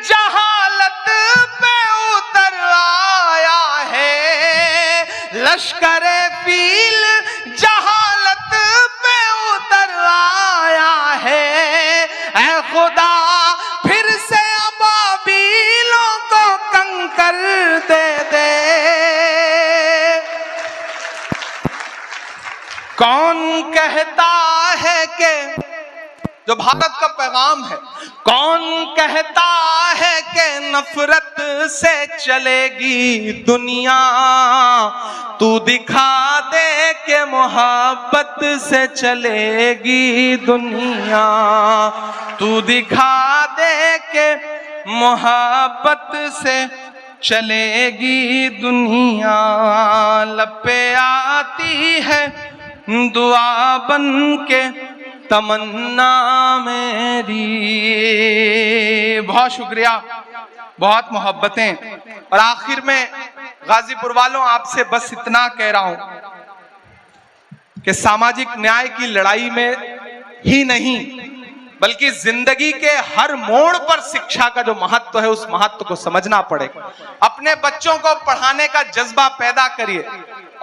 जहालत पे उतर आया है, लश्करे फील जहालत पे उतर आया है। ऐ खुदा फिर से अबाबीलों को कंकर दे दे। कौन कहता है कि जो भारत का पैगाम है, कौन कहता है कि नफरत से चलेगी दुनिया, तू दिखा दे कि मोहब्बत से चलेगी दुनिया, तू दिखा दे कि मोहब्बत से चलेगी दुनिया। लब पे आती है दुआ बन के तमन्ना मेरी। बहुत शुक्रिया, बहुत मोहब्बतें। और आखिर में गाजीपुर वालों, आपसे बस इतना कह रहा हूं कि सामाजिक न्याय की लड़ाई में ही नहीं बल्कि जिंदगी के हर मोड़ पर शिक्षा का जो महत्व है, उस महत्व को समझना पड़ेगा। अपने बच्चों को पढ़ाने का जज्बा पैदा करिए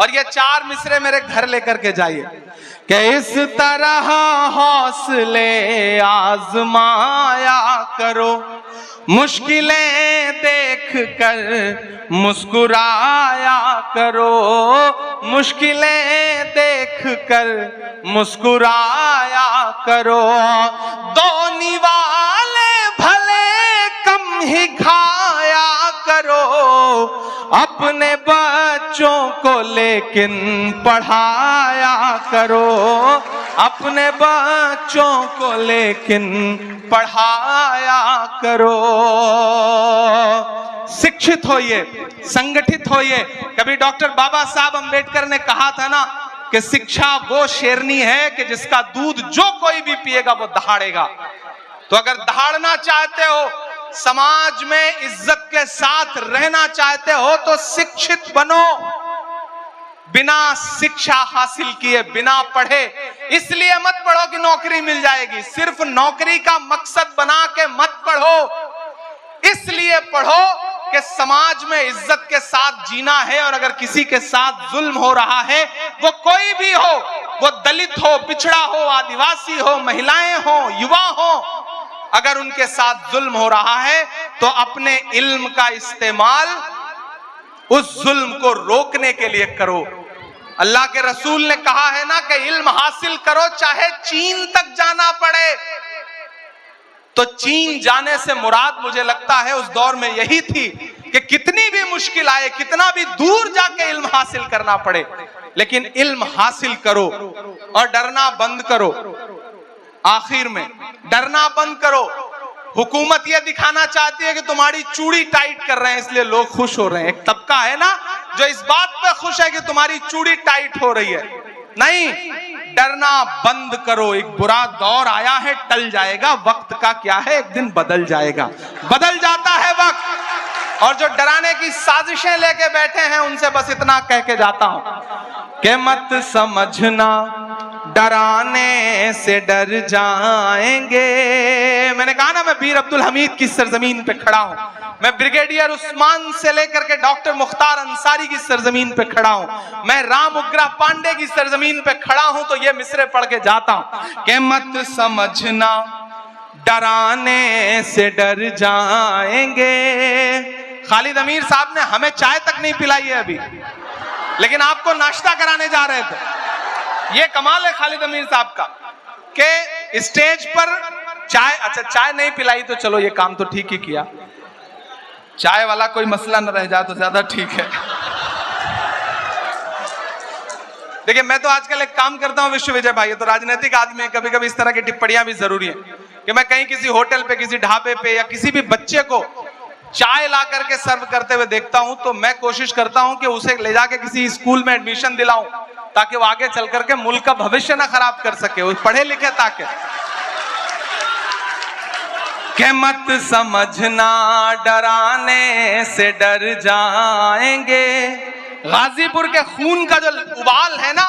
और ये 4 मिसरे मेरे घर लेकर के जाइए कि इस तरह हौसले आजमाया करो, मुश्किलें देख कर मुस्कुराया करो, मुश्किलें देख कर मुस्कुराया करो। दो निवाले भले कम ही खाया करो, अपने बच्चों को लेकिन पढ़ाया करो, अपने बच्चों को लेकिन पढ़ाया करो। शिक्षित होइए, संगठित होइए। कभी डॉक्टर बाबा साहब अंबेडकर ने कहा था ना कि शिक्षा वो शेरनी है कि जिसका दूध जो कोई भी पिएगा वो दहाड़ेगा। तो अगर दहाड़ना चाहते हो, समाज में इज्जत के साथ रहना चाहते हो, तो शिक्षित बनो। बिना शिक्षा हासिल किए, बिना पढ़े, इसलिए मत पढ़ो कि नौकरी मिल जाएगी। सिर्फ नौकरी का मकसद बना के मत पढ़ो, इसलिए पढ़ो कि समाज में इज्जत के साथ जीना है। और अगर किसी के साथ जुल्म हो रहा है, वो कोई भी हो, वो दलित हो, पिछड़ा हो, आदिवासी हो, महिलाएं हो, युवा हो, अगर उनके साथ जुल्म हो रहा है तो अपने इल्म का इस्तेमाल उस जुल्म को रोकने के लिए करो। अल्लाह के रसूल ने कहा है ना कि इल्म हासिल करो चाहे चीन तक जाना पड़े। तो चीन जाने से मुराद मुझे लगता है उस दौर में यही थी कि कितनी भी मुश्किल आए, कितना भी दूर जाके इल्म हासिल करना पड़े, लेकिन इल्म हासिल करो और डरना बंद करो। आखिर में डरना बंद करो। हुकूमत यह दिखाना चाहती है कि तुम्हारी चूड़ी टाइट कर रहे हैं इसलिए लोग खुश हो रहे हैं। एक तबका है ना जो इस बात पे खुश है कि तुम्हारी चूड़ी टाइट हो रही है। नहीं, डरना बंद करो। एक बुरा दौर आया है, टल जाएगा। वक्त का क्या है, एक दिन बदल जाएगा। बदल जाता है वक्त। और जो डराने की साजिशें लेके बैठे हैं उनसे बस इतना कह के जाता हूं कि मत समझना डराने से डर जाएंगे। मैंने कहा ना, मैं बीर अब्दुल हमीद की सरजमीन पे खड़ा हूं। मैं ब्रिगेडियर उस्मान से लेकर के डॉक्टर मुख्तार अंसारी की सरजमीन पे खड़ा हूं। मैं राम उग्रा पांडे की सरजमीन पे खड़ा हूं। तो ये मिसरे पढ़ के जाता हूं कि मत समझना डराने से डर जाएंगे। खालिद अमीर साहब ने हमें चाय तक नहीं पिलाई है अभी, लेकिन आपको नाश्ता कराने जा रहे थे। ये कमाल है खालिद अमीर साहब का कि स्टेज पर चाय, अच्छा चाय नहीं पिलाई तो चलो ये काम तो ठीक ही किया, चाय वाला कोई मसला न रह जाए तो ज्यादा ठीक है। देखिए, मैं तो आजकल एक काम करता हूं विश्व विजय भाई, तो राजनीतिक आदमी है, कभी कभी इस तरह की टिप्पणियां भी जरूरी है कि मैं कहीं किसी होटल पे, किसी ढाबे पे या किसी भी बच्चे को चाय ला करके सर्व करते हुए देखता हूं तो मैं कोशिश करता हूं कि उसे ले जाके किसी स्कूल में एडमिशन दिलाऊं ताकि वो आगे चल करके मुल्क का भविष्य ना खराब कर सके, वो पढ़े लिखे ताकि। के मत समझना डराने से डर जाएंगे। गाजीपुर के खून का जो उबाल है ना,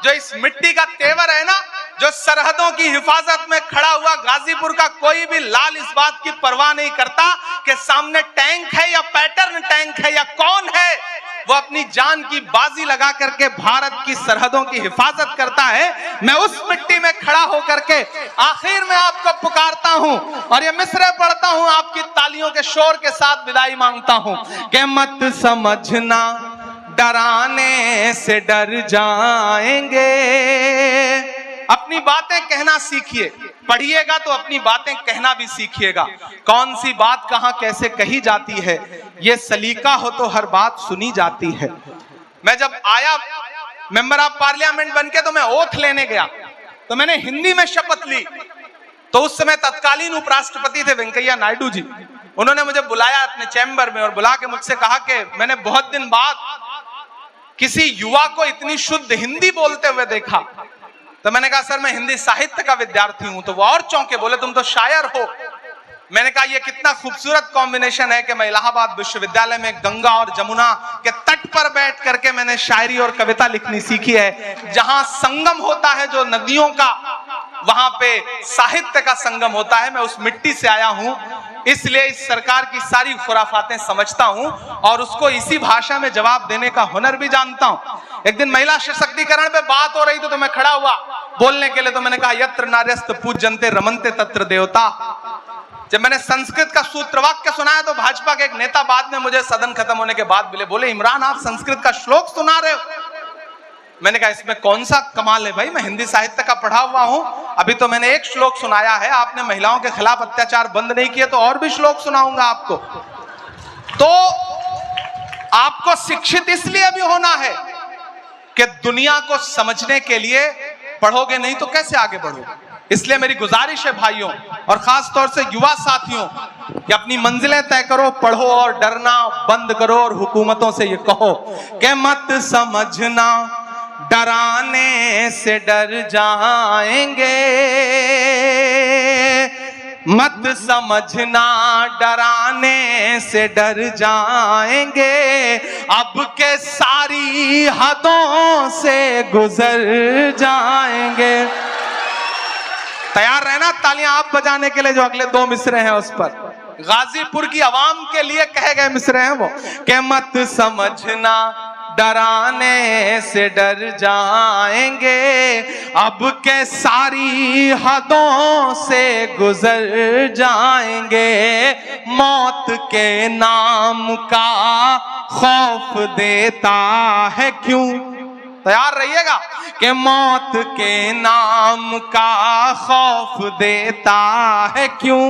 जो इस मिट्टी का तेवर है ना, जो सरहदों की हिफाजत में खड़ा हुआ गाजीपुर का कोई भी लाल इस बात की परवाह नहीं करता कि सामने टैंक है या पैटर्न टैंक है या कौन है, वो अपनी जान की बाजी लगा करके भारत की सरहदों की हिफाजत करता है। मैं उस मिट्टी में खड़ा होकर के आखिर में आपको पुकारता हूं और ये मिसरे पढ़ता हूं, आपकी तालियों के शोर के साथ विदाई मांगता हूं कि मत समझना डराने से डर जाएंगे। अपनी बातें कहना सीखिए, पढ़िएगा तो अपनी बातें कहना भी सीखिएगा। कौन सी बात कहां कैसे कही जाती है, ये सलीका हो तो हर बात सुनी जाती है। मैं जब आया मेंबर ऑफ पार्लियामेंट बनके तो मैं ओथ लेने गया, तो मैंने हिंदी में शपथ ली। तो उस समय तत्कालीन उपराष्ट्रपति थे वेंकैया नायडू जी, उन्होंने मुझे बुलाया अपने चैम्बर में और बुला के मुझसे कहा कि मैंने बहुत दिन बाद किसी युवा को इतनी शुद्ध हिंदी बोलते हुए देखा। तो मैंने कहा सर मैं हिंदी साहित्य का विद्यार्थी हूं। तो वो और चौंके, बोले तुम तो शायर हो। मैंने कहा ये कितना खूबसूरत कॉम्बिनेशन है कि मैं इलाहाबाद विश्वविद्यालय में गंगा और जमुना के तट पर बैठ करके मैंने शायरी और कविता लिखनी सीखी है। जहां संगम होता है जो नदियों का, वहां पे साहित्य का संगम होता है। मैं उस मिट्टी से आया हूं, इसलिए इस सरकार की सारी खुराफातें समझता हूं और उसको इसी भाषा में जवाब देने का हुनर भी जानता हूं। एक दिन महिला सशक्तिकरण पे बात हो रही थी तो मैं खड़ा हुआ बोलने के लिए। तो मैंने कहा यत्र नार्यस्त पूज्यन्ते रमन्ते तत्र देवता। जब मैंने संस्कृत का सूत्र वाक्य सुनाया तो भाजपा के एक नेता बाद में मुझे सदन खत्म होने के बाद बोले इमरान आप संस्कृत का श्लोक सुना रहे हो। मैंने कहा इसमें कौन सा कमाल है भाई, मैं हिंदी साहित्य का पढ़ा हुआ हूं। अभी तो मैंने एक श्लोक सुनाया है, आपने महिलाओं के खिलाफ अत्याचार बंद नहीं किए तो और भी श्लोक सुनाऊंगा आपको। तो आपको शिक्षित इसलिए भी होना है कि दुनिया को समझने के लिए, पढ़ोगे नहीं तो कैसे आगे बढ़ोगे। इसलिए मेरी गुजारिश है भाइयों और खास तौर से युवा साथियों कि अपनी मंजिलें तय करो, पढ़ो और डरना बंद करो और हुकूमतों से ये कहो कि मत समझना डराने से डर जाएंगे, मत समझना डराने से डर जाएंगे, अब के सारी हदों से गुजर जाएंगे। तैयार रहना तालियां आप बजाने के लिए जो अगले 2 मिसरे हैं उस पर। गाजीपुर की आवाम के लिए कहे गए मिसरे हैं वो कि मत समझना डराने से डर जाएंगे, अब के सारी हदों से गुजर जाएंगे, मौत के नाम का खौफ देता है क्यों। तैयार रहिएगा कि मौत के नाम का खौफ देता है क्यों,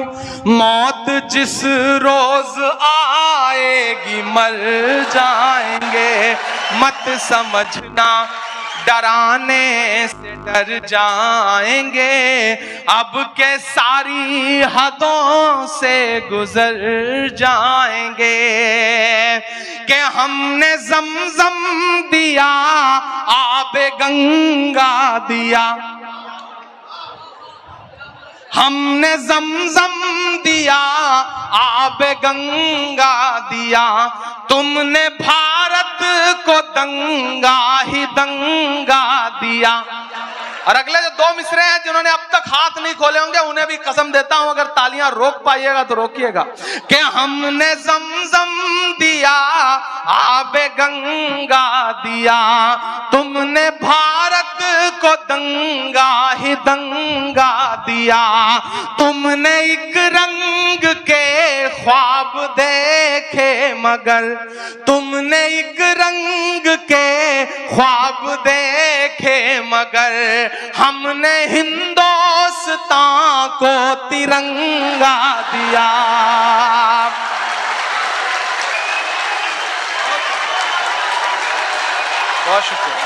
मौत जिस रोज आएगी मर जाएंगे, मत समझना डराने से डर जाएंगे, अब के सारी हदों से गुजर जाएंगे, कि हमने जमजम दिया आबे गंगा दिया, हमने जमजम दिया आबे गंगा दिया, तुमने भारत को दंगा ही दंगा दिया। और अगले जो 2 मिसरे हैं जिन्होंने अब तक हाथ नहीं खोले होंगे उन्हें भी कसम देता हूं अगर तालियां रोक पाइएगा तो रोकिएगा कि हमने जमजम दिया आबे गंगा दिया, तुमने भारत को दंगा ही दंगा दिया, तुमने एक रंग के ख्वाब देखे मगर, तुमने एक रंग के ख्वाब देखे मगर, हमने हिंदुस्तान को तिरंगा दिया। बहुत शुक्रिया।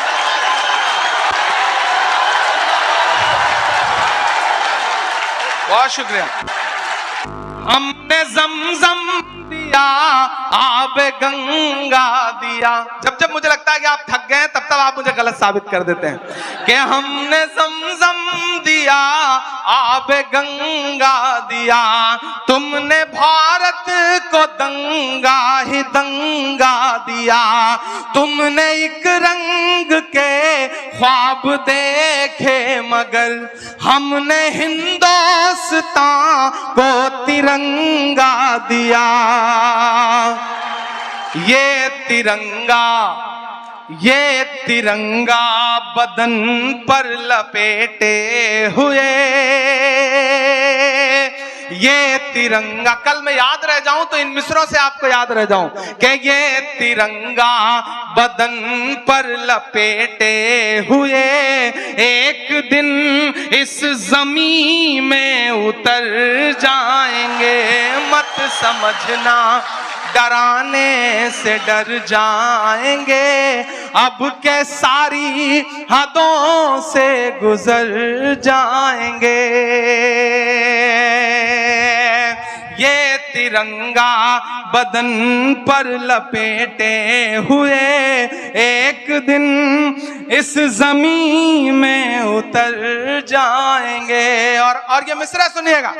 बहुत शुक्रिया। हमने जमजम दिया आबे गंगा दिया। जब जब मुझे लगता है कि आप थक गए तब तब आप मुझे गलत साबित कर देते हैं कि हमने जमजम दिया आबे गंगा दिया, तुमने भारत को दंगा ही दंगा दिया, तुमने एक रंग के ख्वाब देखे मगर, हमने हिंदुस्तान को तिरंगा दिया। ये तिरंगा बदन पर लपेटे हुए, ये तिरंगा, कल मैं याद रह जाऊं तो इन मिसरों से आपको याद रह जाऊं कि ये तिरंगा बदन पर लपेटे हुए, एक दिन इस जमीन में उतर जाएंगे, मत समझना डराने से डर जाएंगे, अब के सारी हदों से गुजर जाएंगे। ये तिरंगा बदन पर लपेटे हुए एक दिन इस जमीन में उतर जाएंगे। और ये मिसरा सुनिएगा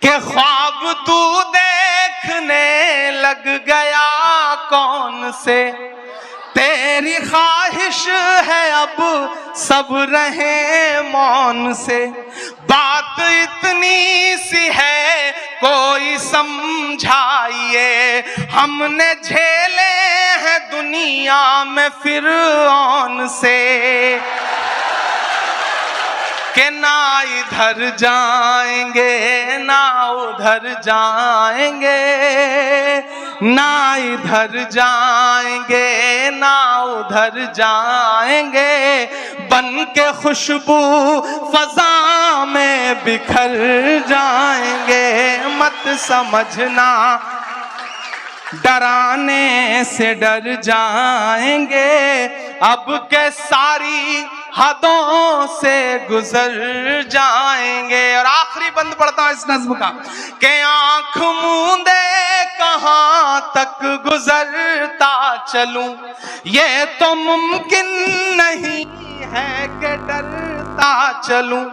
कि ख्वाब तू देखने लग गया कौन से, तेरी ख्वाहिश है अब सब रहे मौन से, बात इतनी सी है कोई समझाइए, हमने झेले हैं दुनिया में फिरौन से, कि ना इधर जाएंगे ना उधर जाएंगे, ना इधर जाएंगे ना उधर जाएंगे, बन के खुशबू फजा में बिखर जाएंगे, मत समझना डराने से डर जाएंगे, अब के सारी हदों से गुजर जाएंगे। और आखिरी बंद पढ़ता हूं इस नज्म का कि आंख मूंदे कहां तक गुजरता चलूं, ये तो मुमकिन नहीं है कि डरता चलूं,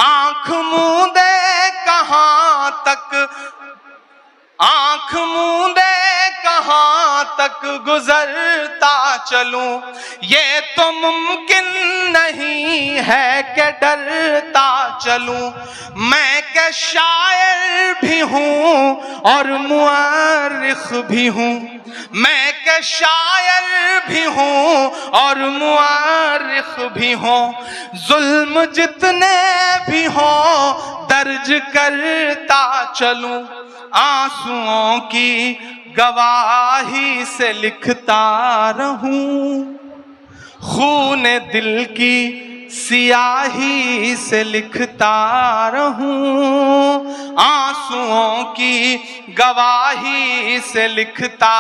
आंख मूंदे कहां तक, आंख मूंदे कहां तक गुजरता चलूं, ये तो मुमकिन नहीं है कि डरता चलूं, मैं क्या शायर भी हूं और मुअर्रिख भी हूं, मैं क्या शायर भी हूं और मुअर्रिख भी हूं, जुल्म जितने भी हों दर्ज करता चलूं, आंसुओं की गवाही से लिखता रहूं, खून दिल की सियाही से लिखता रहूं, आंसुओं की गवाही से लिखता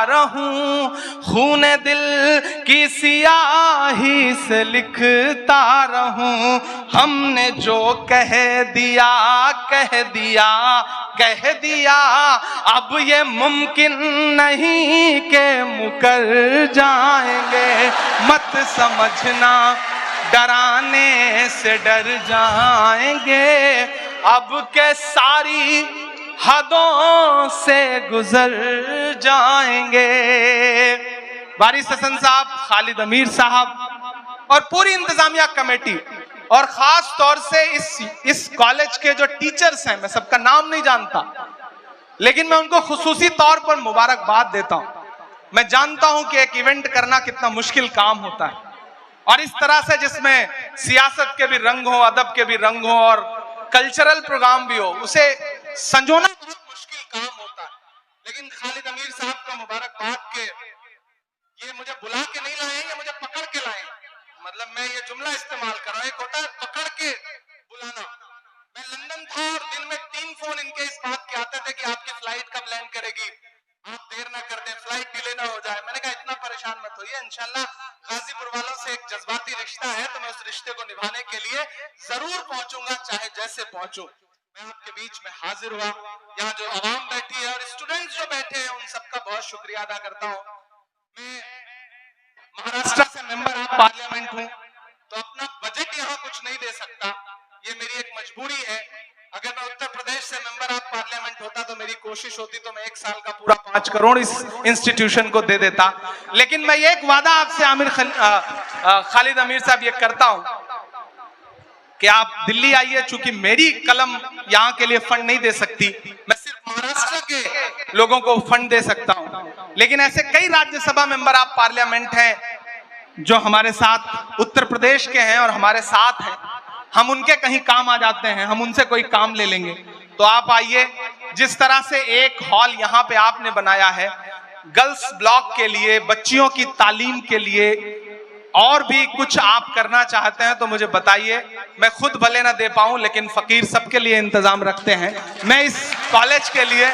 रहूं, खून दिल की सियाही से लिखता रहूं, हमने जो कह दिया कह दिया कह दिया, अब ये मुमकिन नहीं कि मुकर जाएंगे, मत समझना डराने से डर जाएंगे, अब के सारी हदों से गुजर जाएंगे। वारिस हसन साहब, खालिद अमीर साहब और पूरी इंतजामिया कमेटी और खास तौर से इस कॉलेज के जो टीचर्स हैं, मैं सबका नाम नहीं जानता लेकिन मैं उनको खुसूसी तौर पर मुबारकबाद देता हूं। मैं जानता हूं कि एक इवेंट करना कितना मुश्किल काम होता है और इस तरह से जिसमें सियासत के भी रंग हो, अदब के भी रंग हो और कल्चरल प्रोग्राम भी हो, उसे संजोना बहुत मुश्किल काम होता है। लेकिन खालिद अमीर साहब का मुबारकबाद के ये मुझे बुला के नहीं लाए, ये मुझे पकड़ के लाए, मतलब मैं ये जुमला इस्तेमाल कर रहा हूं, एक होता है पकड़ के बुलाना। मैं लंदन था और दिन में 3 फोन इनके इस बात के आते थे कि आपकी फ्लाइट कब लैंड करेगी, आप देर ना कर दें, फ्लाइट डिले ना हो जाए। मैंने कहा इतना परेशान मत होइए, इंशाल्लाह गाजीपुर वालों से एक जज्बाती रिश्ता है तो मैं उस रिश्ते को निभाने के लिए जरूर पहुंचूंगा, चाहे जैसे पहुंचूं। मैं आपके बीच में हाजिर हुआ, यहाँ जो आवाम बैठी है और स्टूडेंट्स जो बैठे हैं उन सबका बहुत शुक्रिया अदा करता हूँ। मैं महाराष्ट्र से मेंबर ऑफ पार्लियामेंट हूँ तो अपना बजट यहाँ कुछ नहीं दे सकता, ये मेरी एक मजबूरी है। अगर मैं उत्तर प्रदेश से मेंबर ऑफ पार्लियामेंट होता तो मेरी कोशिश होती तो मैं 1 साल का पूरा 5 करोड़ इस इंस्टीट्यूशन को दे देता। लेकिन मैं ये एक वादा आपसे खालिद अमीर साहब ये करता हूं कि आप दिल्ली आइए, चूंकि मेरी कलम यहाँ के लिए फंड नहीं दे सकती, मैं सिर्फ महाराष्ट्र के लोगों को फंड दे सकता हूं। लेकिन ऐसे कई राज्यसभा मेंबर ऑफ पार्लियामेंट हैं जो हमारे साथ उत्तर प्रदेश के हैं और हमारे साथ हैं, हम उनके कहीं काम आ जाते हैं, हम उनसे कोई काम ले लेंगे। तो आप आइए, जिस तरह से एक हॉल यहाँ पे आपने बनाया है गर्ल्स ब्लॉक के लिए, बच्चियों की तालीम के लिए, और भी कुछ आप करना चाहते हैं तो मुझे बताइए। मैं खुद भले ना दे पाऊं लेकिन फकीर सबके लिए इंतजाम रखते हैं। मैं इस कॉलेज के लिए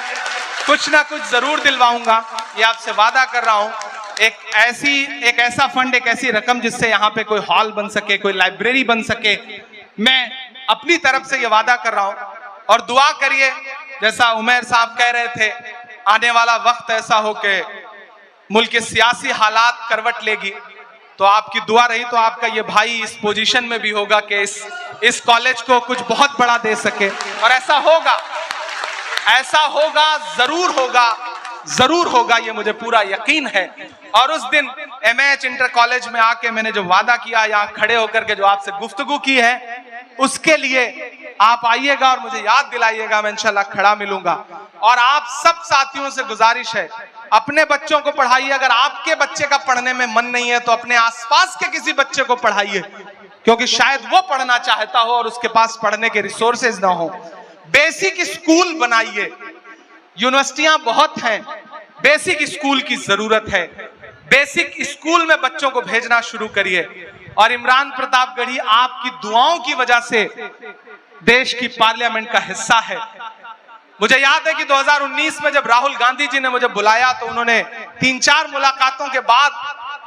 कुछ ना कुछ जरूर दिलवाऊंगा, ये आपसे वादा कर रहा हूं। एक ऐसा फंड, एक ऐसी रकम जिससे यहाँ पे कोई हॉल बन सके, कोई लाइब्रेरी बन सके, मैं अपनी तरफ से ये वादा कर रहा हूं। और दुआ करिए जैसा उमर साहब कह रहे थे, आने वाला वक्त ऐसा हो कि मुल्क के सियासी हालात करवट लेगी, तो आपकी दुआ रही तो आपका ये भाई इस पोजीशन में भी होगा कि इस कॉलेज को कुछ बहुत बड़ा दे सके। और ऐसा होगा, जरूर होगा, ये मुझे पूरा यकीन है। और उस दिन एमएच इंटर कॉलेज में आके मैंने जो वादा किया, यहाँ खड़े होकर के जो आपसे गुफ्तगू की है, उसके लिए आप आइएगा और मुझे याद दिलाइएगा, मैं इंशाल्लाह खड़ा मिलूंगा। और आप सब साथियों से गुजारिश है, अपने बच्चों को पढ़ाइए। अगर आपके बच्चे का पढ़ने में मन नहीं है तो अपने आसपास के किसी बच्चे को पढ़ाइए, क्योंकि शायद वो पढ़ना चाहता हो और उसके पास पढ़ने के रिसोर्सेज ना हो। बेसिक स्कूल बनाइए, यूनिवर्सिटियां बहुत हैं, बेसिक स्कूल की जरूरत है। बेसिक स्कूल में बच्चों को भेजना शुरू करिए। और इमरान प्रतापगढ़ी आपकी दुआओं की वजह से देश की पार्लियामेंट का हिस्सा है। मुझे याद है कि 2019 में जब राहुल गांधी जी ने मुझे बुलाया तो उन्होंने 3-4 मुलाकातों के बाद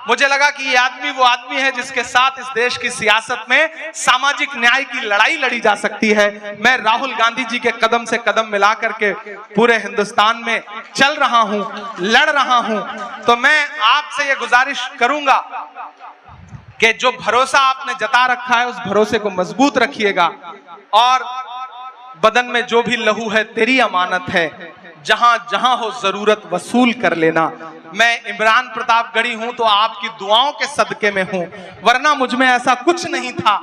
मुझे लगा कि ये आदमी वो आदमी है जिसके साथ इस देश की सियासत में सामाजिक न्याय की लड़ाई लड़ी जा सकती है। मैं राहुल गांधी जी के कदम से कदम मिला करके पूरे हिंदुस्तान में चल रहा हूं, लड़ रहा हूं। तो मैं आपसे ये गुजारिश करूंगा कि जो भरोसा आपने जता रखा है उस भरोसे को मजबूत रखिएगा। और बदन में जो भी लहू है तेरी अमानत है, जहां जहां हो जरूरत वसूल कर लेना। मैं इमरान प्रतापगढ़ी हूं तो आपकी दुआओं के सदके में हूं, वरना मुझ में ऐसा कुछ नहीं था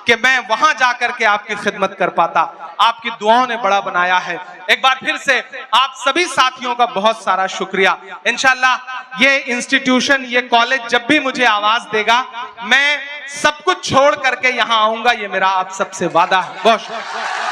कि मैं वहां जाकर के आपकी खिदमत कर पाता। आपकी दुआओं ने बड़ा बनाया है। एक बार फिर से आप सभी साथियों का बहुत सारा शुक्रिया। इंशाल्लाह ये इंस्टीट्यूशन, ये कॉलेज जब भी मुझे आवाज देगा मैं सब कुछ छोड़ करके यहां आऊंगा, ये मेरा आप सबसे वादा है। बहुत शुक्रिया।